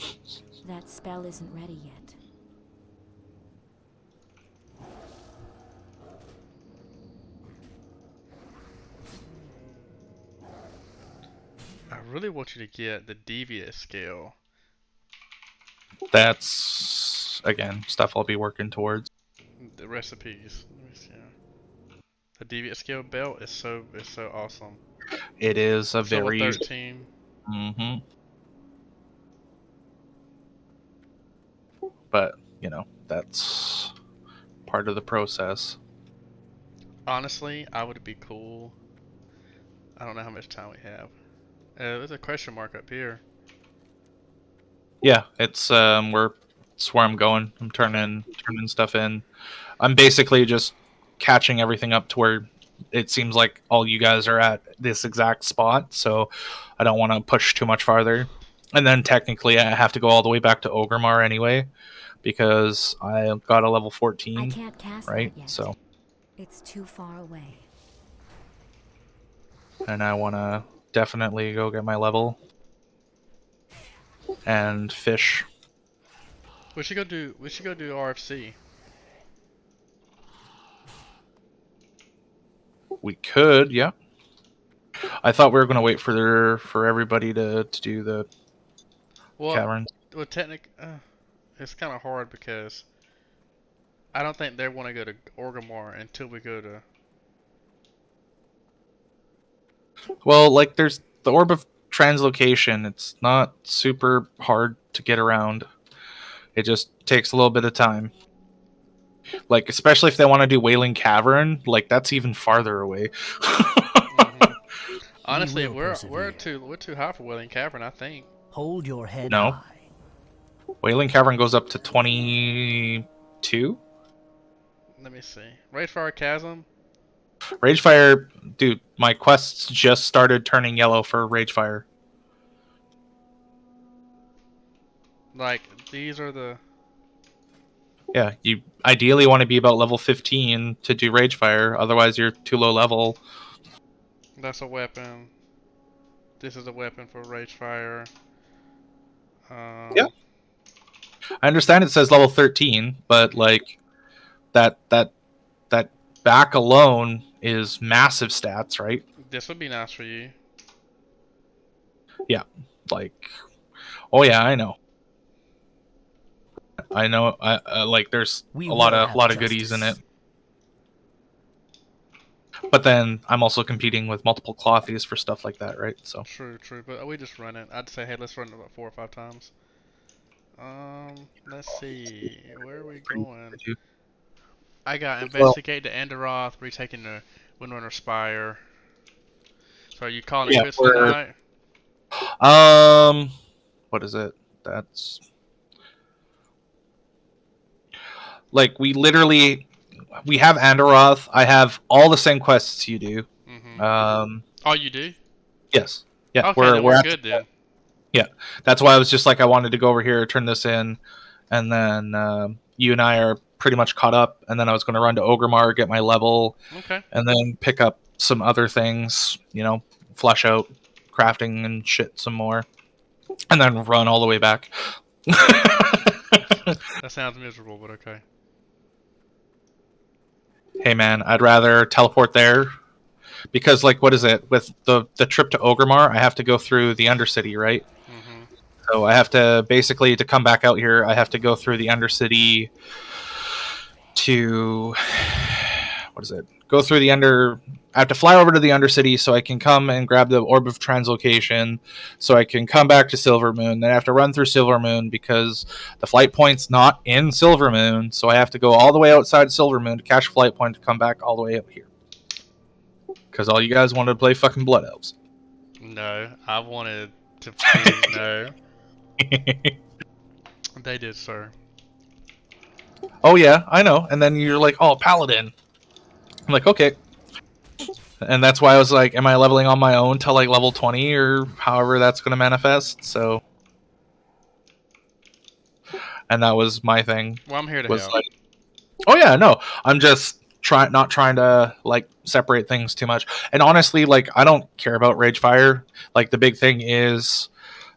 That spell isn't ready yet. I really want you to get the devious scale. That's, again, stuff I'll be working towards. The recipes. Let me see. The devious scale belt is so awesome. It is a it's level very 13. Mm-hmm. But, that's part of the process. Honestly, I would be cool. I don't know how much time we have. There's a question mark up here. Yeah, it's where I'm going. I'm turning stuff in. I'm basically just catching everything up to where it seems like all you guys are at this exact spot, so I don't want to push too much farther. And then technically I have to go all the way back to Ogremar anyway, because I got a level 14. I can't cast right? that yet. So It's too far away. and I want to definitely go get my level and fish. We should go do RFC. We could, yeah. I thought we were gonna wait for everybody to do the caverns. Well, it's kind of hard because I don't think they want to go to Orgrimmar until we go to. Well, like there's the Orb of Translocation. It's not super hard to get around. It just takes a little bit of time. Like, especially if they want to do Wailing Cavern, like that's even farther away. Mhm. Honestly, will we're persevere. too high for Wailing Cavern, I think. Hold your head No. high. Wailing Cavern goes up to 22. Let me see. Ragefire Chasm. Ragefire, dude, my quests just started turning yellow for Ragefire. Like these are the. Yeah, you ideally want to be about level 15 to do Ragefire, otherwise you're too low level. That's a weapon. This is a weapon for Ragefire. Yeah. I understand it says level 13, but like that back alone is massive stats, right? This would be nice for you. Yeah. Like, oh yeah, I know. I like there's We a lot will of have goodies in it. justice. But then I'm also competing with multiple clothies for stuff like that, right? So True, true. But we just run it. I'd say, hey, let's run it about 4 or 5 times. Let's see. Where are we going? I got well, investigate the Enderoth, retaking the Windrunner Spire. So are you calling it yeah, quits for the night? what is it? That's like we have Andoroth. I have all the same quests you do. Oh, you do? Yes. Yeah, Okay, then we're at good then. yeah. That's why I was just like I wanted to go over here, turn this in, and then you and I are pretty much caught up. And then I was going to run to Ogremar, get my level, Okay. and then pick up some other things. You know, flesh out crafting and shit some more, and then run all the way back. That sounds miserable, but okay. Hey man, I'd rather teleport there because like what is it with the trip to Ogremar? I have to go through the Undercity, right? Mhm. So I have to basically to come back out here. I have to go through the Undercity to what is it? Go through the under. I have to fly over to the Undercity so I can come and grab the Orb of Translocation, so I can come back to Silvermoon. Then I have to run through Silvermoon because the flight point's not in Silvermoon, so I have to go all the way outside Silvermoon to catch a flight point to come back all the way up here. Because all you guys wanted to play fucking Blood Elves. No, I wanted to play. No, they did, sir. Oh yeah, I know. And then you're like, oh, Paladin. I'm like, okay. And that's why I was like, am I leveling on my own till like level 20 or however that's going to manifest? So, and that was my thing. Well, I'm here to Was help. like, oh yeah, no, I'm just not trying to like separate things too much. And honestly, like I don't care about Ragefire. Like the big thing is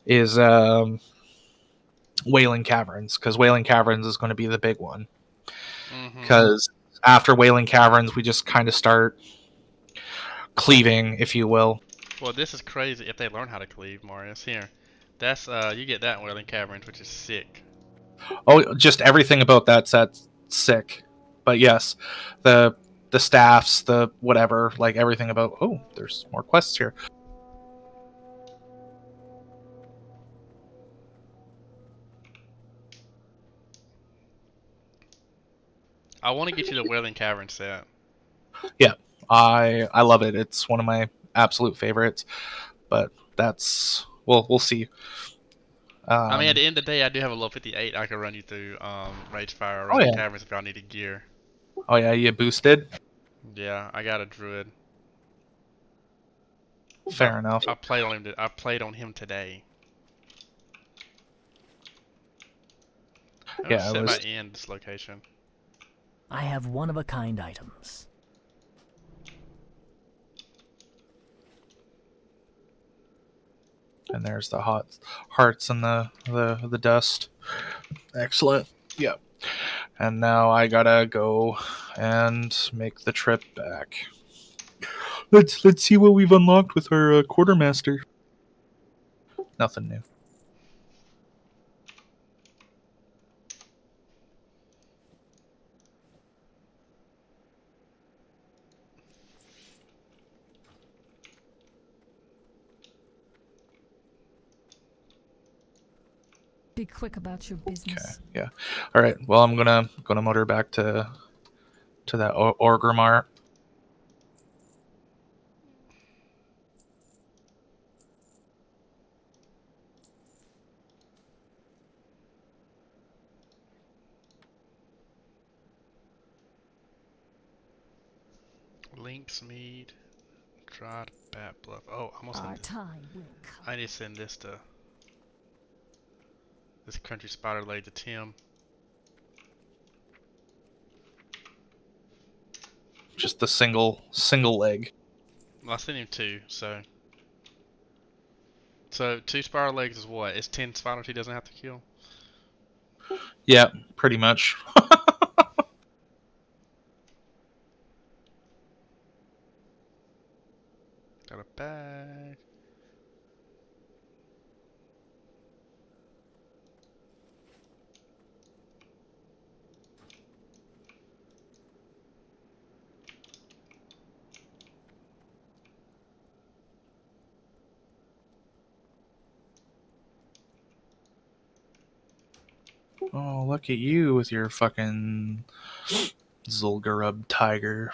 Wailing Caverns, because Wailing Caverns is going to be the big one. Because after Wailing Caverns, we just kind of start cleaving, if you will. Well, this is crazy if they learn how to cleave, Marius. Here. That's, you get that in Wailing Caverns, which is sick. Oh, just everything about that set's sick. But yes, the staffs, the whatever, like everything about. Oh, there's more quests here. I want to get you the Wailing Cavern set. Yeah, I love it. It's one of my absolute favorites. But that's we'll see. I mean, at the end of the day, I do have a level 58. I can run you through Ragefire or Oh, Wailing yeah. Caverns if y'all needed gear. Oh yeah, you boosted. Yeah, I got a druid. Fair enough. I played on him. I played on him today. I'm Yeah, gonna it set was. my end this location. I have one-of-a-kind items. And there's the hot hearts and the dust. Excellent. Yep. And now I gotta go and make the trip back. Let's see what we've unlocked with our quartermaster. Nothing new. Be quick about your business. Okay. Yeah. All right. Well, I'm gonna motor back to to that Orgrimmar. Linksmead, tried Bat Bluff. Oh, I'm gonna Our send this. time will come. I need to send this to this country spider leg to Tim. Just the single leg. Well, I sent him 2, so. So 2 spider legs is what? It's 10 spiders he doesn't have to kill? Yeah, pretty much. Got a bag. Oh, look at you with your fucking Zul'Gurub tiger.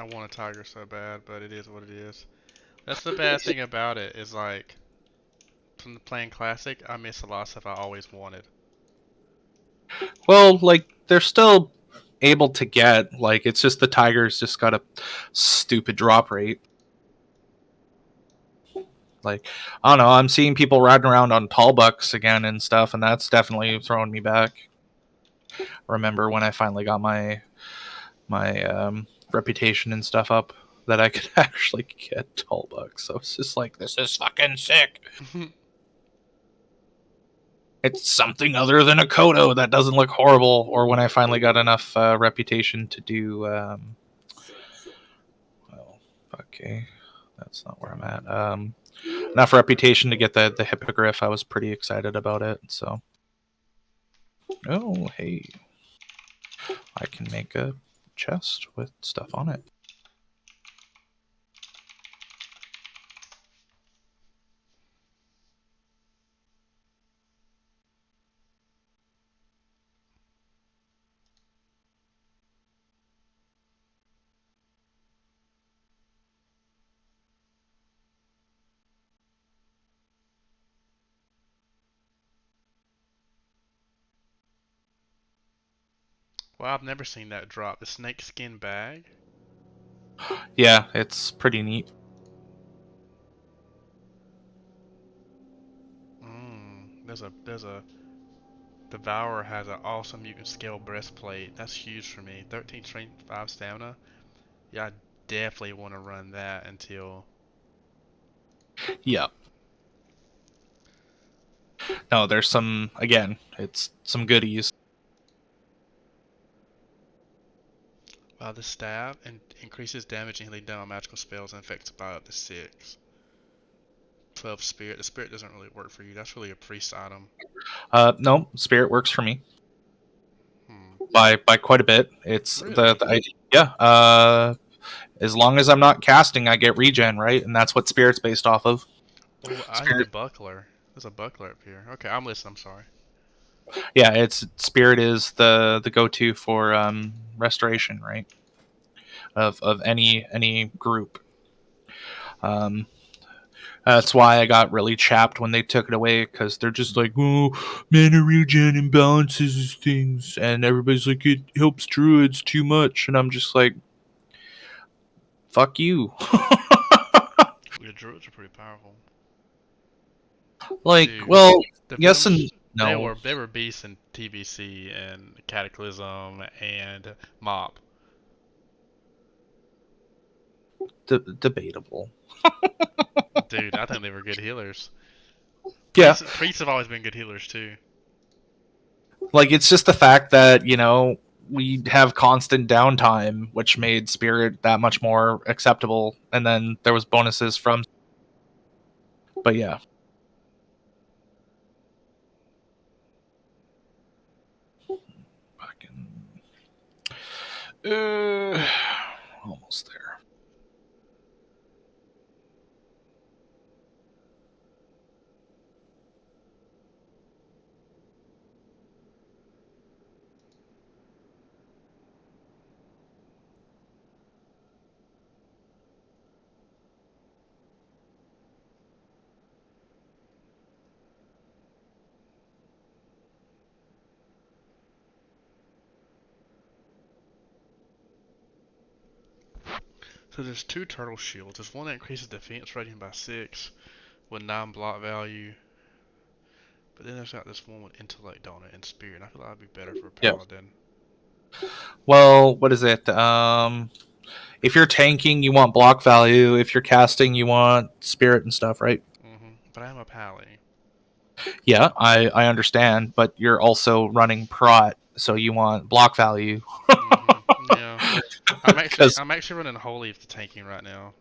I want a tiger so bad, but it is what it is. That's the bad thing about it, is like, from the playing classic, I miss a lot of stuff I always wanted. Well, like, they're still able to get, like, it's just the tiger's just got a stupid drop rate. Like, I don't know, I'm seeing people riding around on tall bucks again and stuff, and that's definitely throwing me back. Remember when I finally got my reputation and stuff up, that I could actually get tall bucks. I was just like, this is fucking sick. It's something other than a Kodo that doesn't look horrible. Or when I finally got enough reputation to do, well, okay, that's not where I'm at. Enough reputation to get the hippogriff. I was pretty excited about it. So, oh hey, I can make a chest with stuff on it. Well, I've never seen that drop. The snakeskin bag? Yeah, it's pretty neat. There's a Devourer has an awesome mutant scale breastplate. That's huge for me. 13 strength, 5 stamina. Yeah, I definitely want to run that until... Yeah. No, there's some, again, it's some goodies. Wow, the staff increases damage and healing down on magical spells and affects by up to 6. 12 spirit. The spirit doesn't really work for you. That's really a priest item. No, spirit works for me. Hmm. By quite a bit. It's Really? yeah. As long as I'm not casting, I get regen, right? And that's what spirit's based off of. Oh, I need a Spirit, buckler. There's a buckler up here. Okay, I'm listening. I'm sorry. yeah, it's spirit is the go-to for restoration, right? Of any group. Um, That's why I got really chapped when they took it away, because they're just like, oh, mana regen imbalances things, and everybody's like, it helps druids too much, and I'm just like, fuck you. The druids are pretty powerful. Like, Dude, well, the yes and Venoms, no. they were beasts in TBC and Cataclysm and Mop. Debatable. Dude, I think they were good healers. Yeah, Priests have always been good healers too. like, it's just the fact that, we have constant downtime, which made spirit that much more acceptable, and then there was bonuses from, but yeah. Fucking almost there. So there's 2 turtle shields. There's one that increases defense rating by 6 with 9 block value. But then there's got this one with intellect on it and spirit. I feel like that'd be better for a Yep. paladin. Well, what is it? If you're tanking, you want block value. If you're casting, you want spirit and stuff, right? But I'm a pally. Yeah, I understand, but you're also running prot, so you want block value. Yeah. I'm Because actually running holy for tanking right now.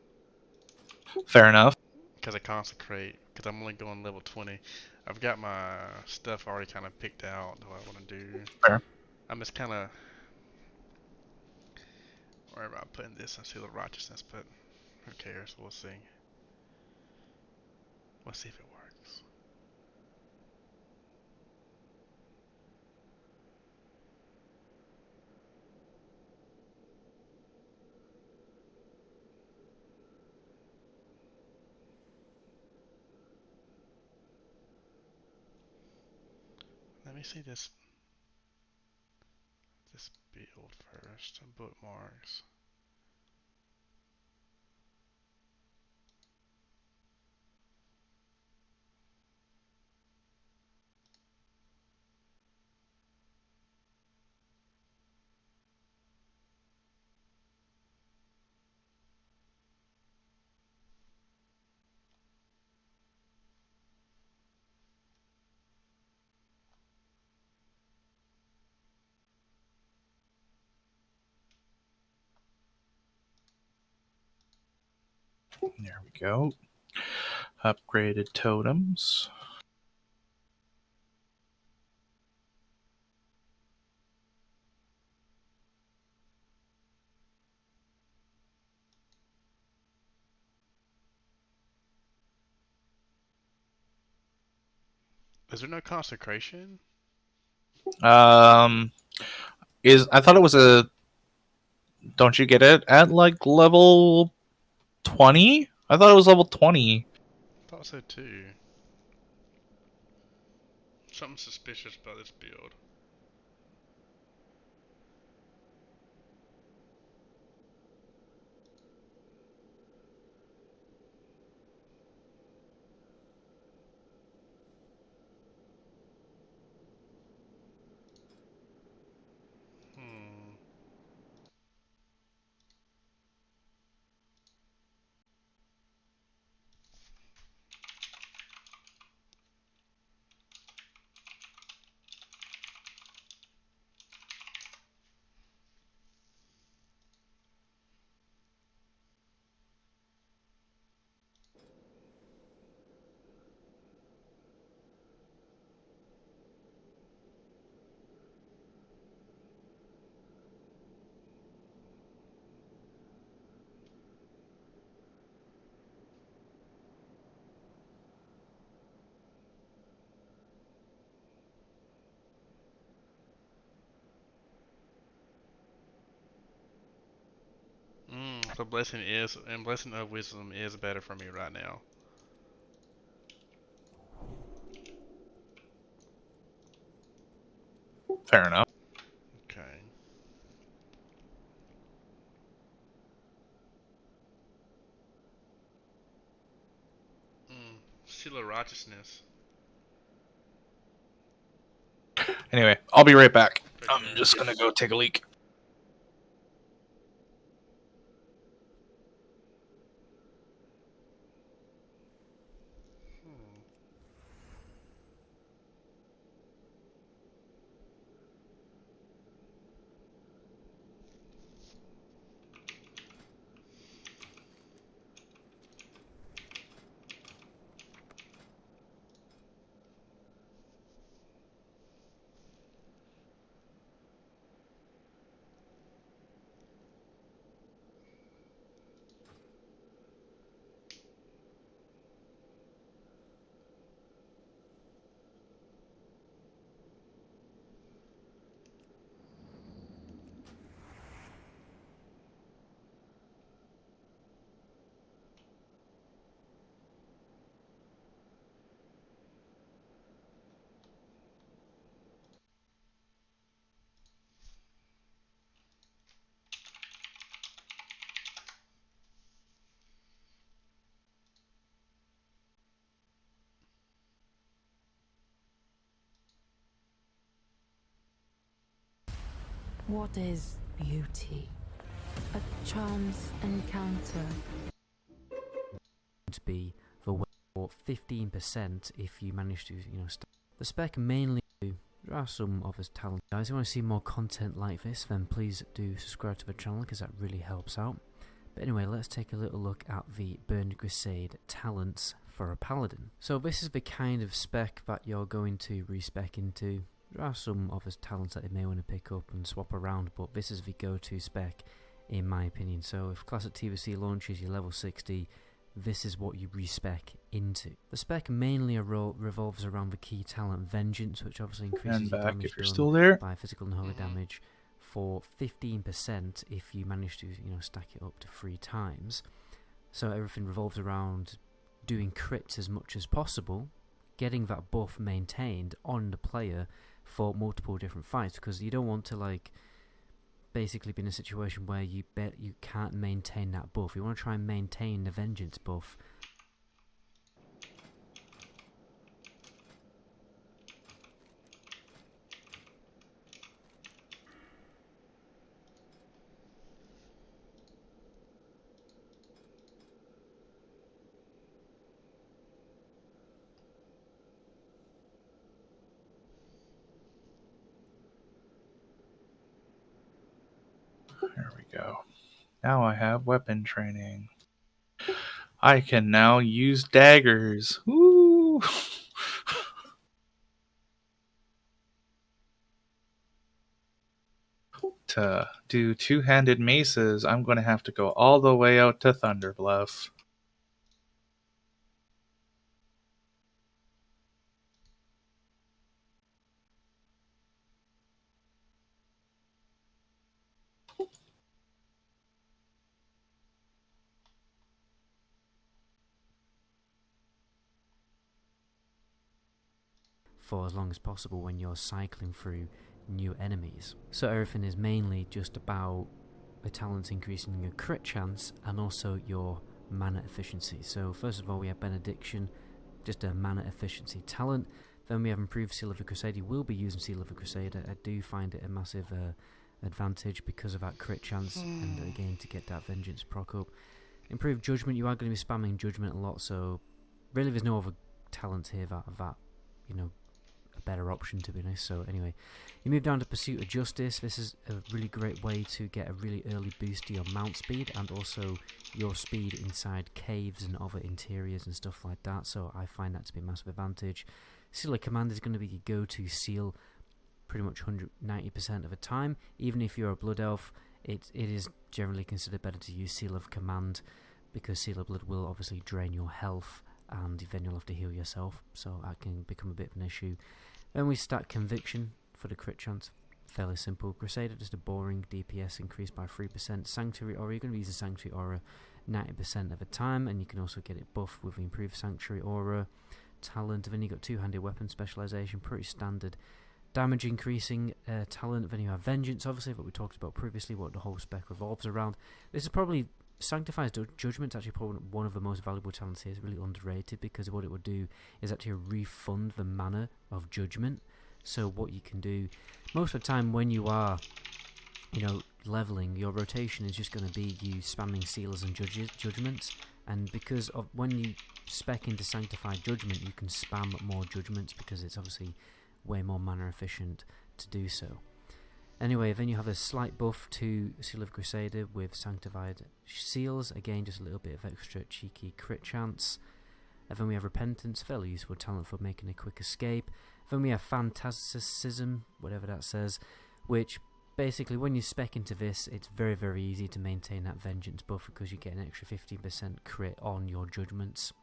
fair enough. Because I consecrate. Because I'm only going level 20. I've got my stuff already kind of picked out. What I want to do. Fair. I'm just kind of worried about putting this in Seal of Righteousness, but who cares? We'll see. Let's see if it works. Let me see this build first. Bookmarks. There we go. Upgraded totems. Is there no consecration? Um, I thought it was a. Don't you get it at like level 20? I thought it was level 20. I thought so too. Something suspicious about this build. Hmm. So blessing of wisdom is better for me right now. Fair enough. Okay. Seal of Righteousness. Anyway, I'll be right back. Okay. I'm just gonna go take a leak. Hmm. What is beauty? A chance encounter. To be for 15% if you manage to, the spec mainly. There are some of us talent guys. If you want to see more content like this, then please do subscribe to the channel because that really helps out. But anyway, let's take a little look at the Burned Crusade talents for a Paladin. So this is the kind of spec that you're going to respec into. There are some of us talents that you may want to pick up and swap around, but this is the go-to spec in my opinion. So if Classic TBC launches, you're level 60, this is what you respec into. The spec mainly revolves around the key talent Vengeance, which obviously increases your damage if you're still there. by physical and holy damage for 15% if you manage to stack it up to 3 times. So everything revolves around doing crits as much as possible, getting that buff maintained on the player for multiple different fights, because you don't want to basically be in a situation where you can't maintain that buff. You want to try and maintain the Vengeance buff. There we go. Now I have weapon training. I can now use daggers. Woo! To do two-handed maces, I'm going to have to go all the way out to Thunderbluff. For as long as possible when you're cycling through new enemies. So everything is mainly just about the talents increasing your crit chance and also your mana efficiency. So first of all we have Benediction, just a mana efficiency talent. Then we have Improved Seal of the Crusade. You will be using Seal of the Crusader. I do find it a massive advantage because of that crit chance and again to get that Vengeance proc up. Improved Judgment, you are going to be spamming Judgment a lot, so really there's no other talent here that a better option, to be honest. So anyway, you move down to Pursuit of Justice. This is a really great way to get a really early boost to your mount speed and also your speed inside caves and other interiors and stuff like that, so I find that to be a massive advantage. Seal of Command is going to be your go-to seal pretty much 190% of the time. Even if you're a Blood Elf, it is generally considered better to use Seal of Command because Seal of Blood will obviously drain your health and then you'll have to heal yourself, so that can become a bit of an issue. Then we stack Conviction for the crit chance. Fairly simple. Crusader, just a boring DPS increased by 3%. Sanctuary Aura, you're going to be using Sanctuary Aura 90% of the time, and you can also get it buffed with the improved Sanctuary Aura talent. Then you got two-handed weapon specialization, pretty standard damage increasing talent. Then you have Vengeance, obviously, what we talked about previously, what the whole spec revolves around. This is probably Sanctifies Judgment, actually probably one of the most valuable talents here. It's really underrated because what it will do is actually refund the mana of Judgment. So what you can do most of the time when you are leveling, your rotation is just going to be you spamming seals and judgments, and because of when you spec into Sanctified Judgment you can spam more judgments because it's obviously way more mana efficient to do so. Anyway, then you have a slight buff to Seal of Crusader with Sanctified Seals, again just a little bit of extra cheeky crit chance. And then we have Repentance, fairly useful talent for making a quick escape. Then we have Fantasticism, whatever that says, which basically when you spec into this, it's very, very easy to maintain that Vengeance buff because you get an extra 15% crit on your judgments.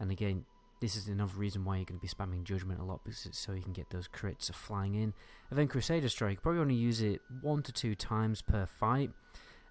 And again, this is another reason why you're going to be spamming Judgment a lot, because it's so you can get those crits flying in. And then Crusader Strike, probably only use it 1 to 2 times per fight,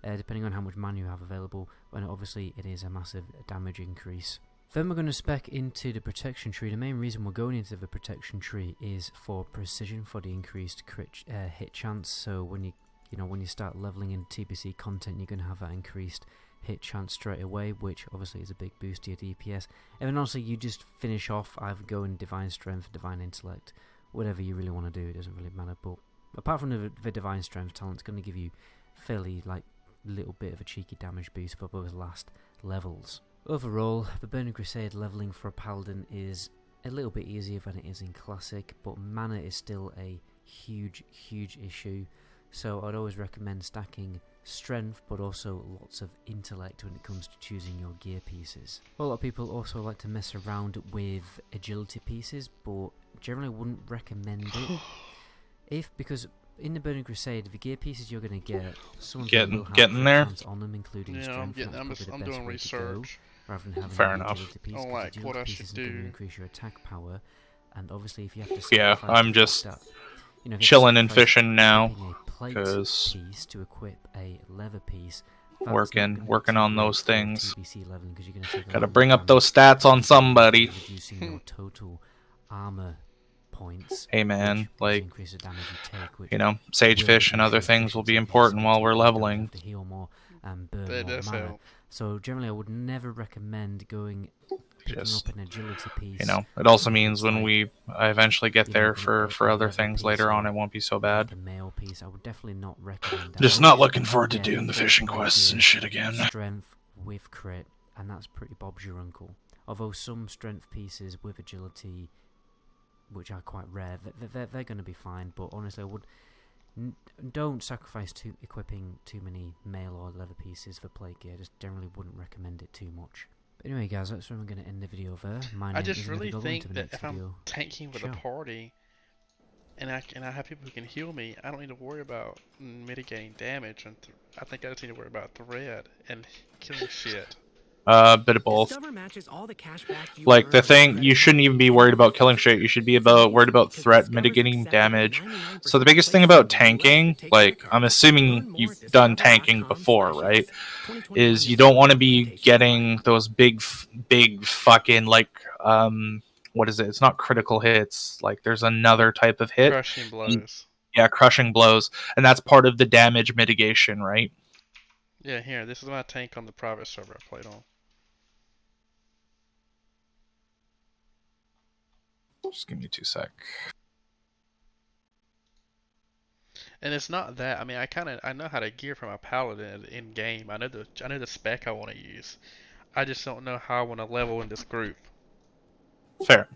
depending on how much mana you have available, and obviously it is a massive damage increase. Then we're going to spec into the Protection Tree. The main reason we're going into the Protection Tree is for precision, for the increased crit hit chance. So when you start leveling in TBC content, you're going to have that increased hit chance straight away, which obviously is a big boost to your DPS. And then also you just finish off either going Divine Strength, Divine Intellect, whatever you really want to do, it doesn't really matter, but Apart from the Divine Strength talent, it's going to give you fairly, like, little bit of a cheeky damage boost for both last levels. Overall, the Burning Crusade leveling for a Paladin is a little bit easier than it is in Classic, but mana is still a huge issue, so I'd always recommend stacking strength but also lots of intellect when it comes to choosing your gear pieces. A lot of people also like to mess around with agility pieces, but generally wouldn't recommend it because in the Burning Crusade, the gear pieces you're going to get, some of them will have getting there on them, including strength. I'm doing research. Rather than having Fair an enough. agility piece, Oh, like what I should do. Going to increase your attack power, and obviously if you have to Yeah, sacrifice I'm just that, you know, if you have to chilling and sacrifice fishing now, equipping a plate 'cause piece to equip a leather piece, that's not working gonna on accelerate those for things. TBC leveling, 'cause you're gonna take a Gotta lot of bring up damage, those stats on somebody. reducing your total armor points. Hey man, which like, increase the damage you take, which you know, sagefish and will other reduce your things will be efficiency, important so while you we're don't leveling. have to heal more and burn That more does mana. help. So generally, I would never recommend picking Just, up an agility piece. you know, it also if means it's when like, I eventually get you know, there an- for a other leather things piece later on, or it won't be so like bad. a mail piece. I would definitely not recommend that. Just not looking forward to Yeah, doing the you fishing make quests your and shit again. Strength with crit, and that's pretty Bob's your uncle. Although some strength pieces with agility, which are quite rare, they're going to be fine. But honestly, I would don't sacrifice equipping too many mail or leather pieces for plate gear. Just generally wouldn't recommend it too much. But anyway, guys, that's where I'm going to end the video there. My name I just is really Indigo. think Until the that next if I'm video, tanking with a party, and I have people who can heal me, I don't need to worry about mitigating damage. And I think I just need to worry about thread and killing shit. Bit of both. Like, the thing, you shouldn't even be worried about killing shit. You should be worried about threat mitigating damage. So the biggest thing about tanking, like, I'm assuming you've done tanking before, right? Is you don't want to be getting those big fucking, like, what is it? It's not critical hits. Like, there's another type of hit. Crushing blows. Yeah, crushing blows. And that's part of the damage mitigation, right? Yeah, here, this is my tank on the private server I played on. Just give me 2 sec. And it's not that. I mean, I know how to gear for my Paladin in game. I know the spec I want to use. I just don't know how I want to level in this group. Fair.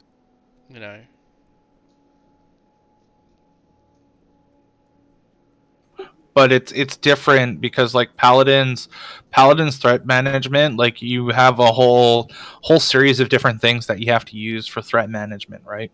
You know. But it's different because, like, Paladin's threat management, like, you have a whole series of different things that you have to use for threat management, right?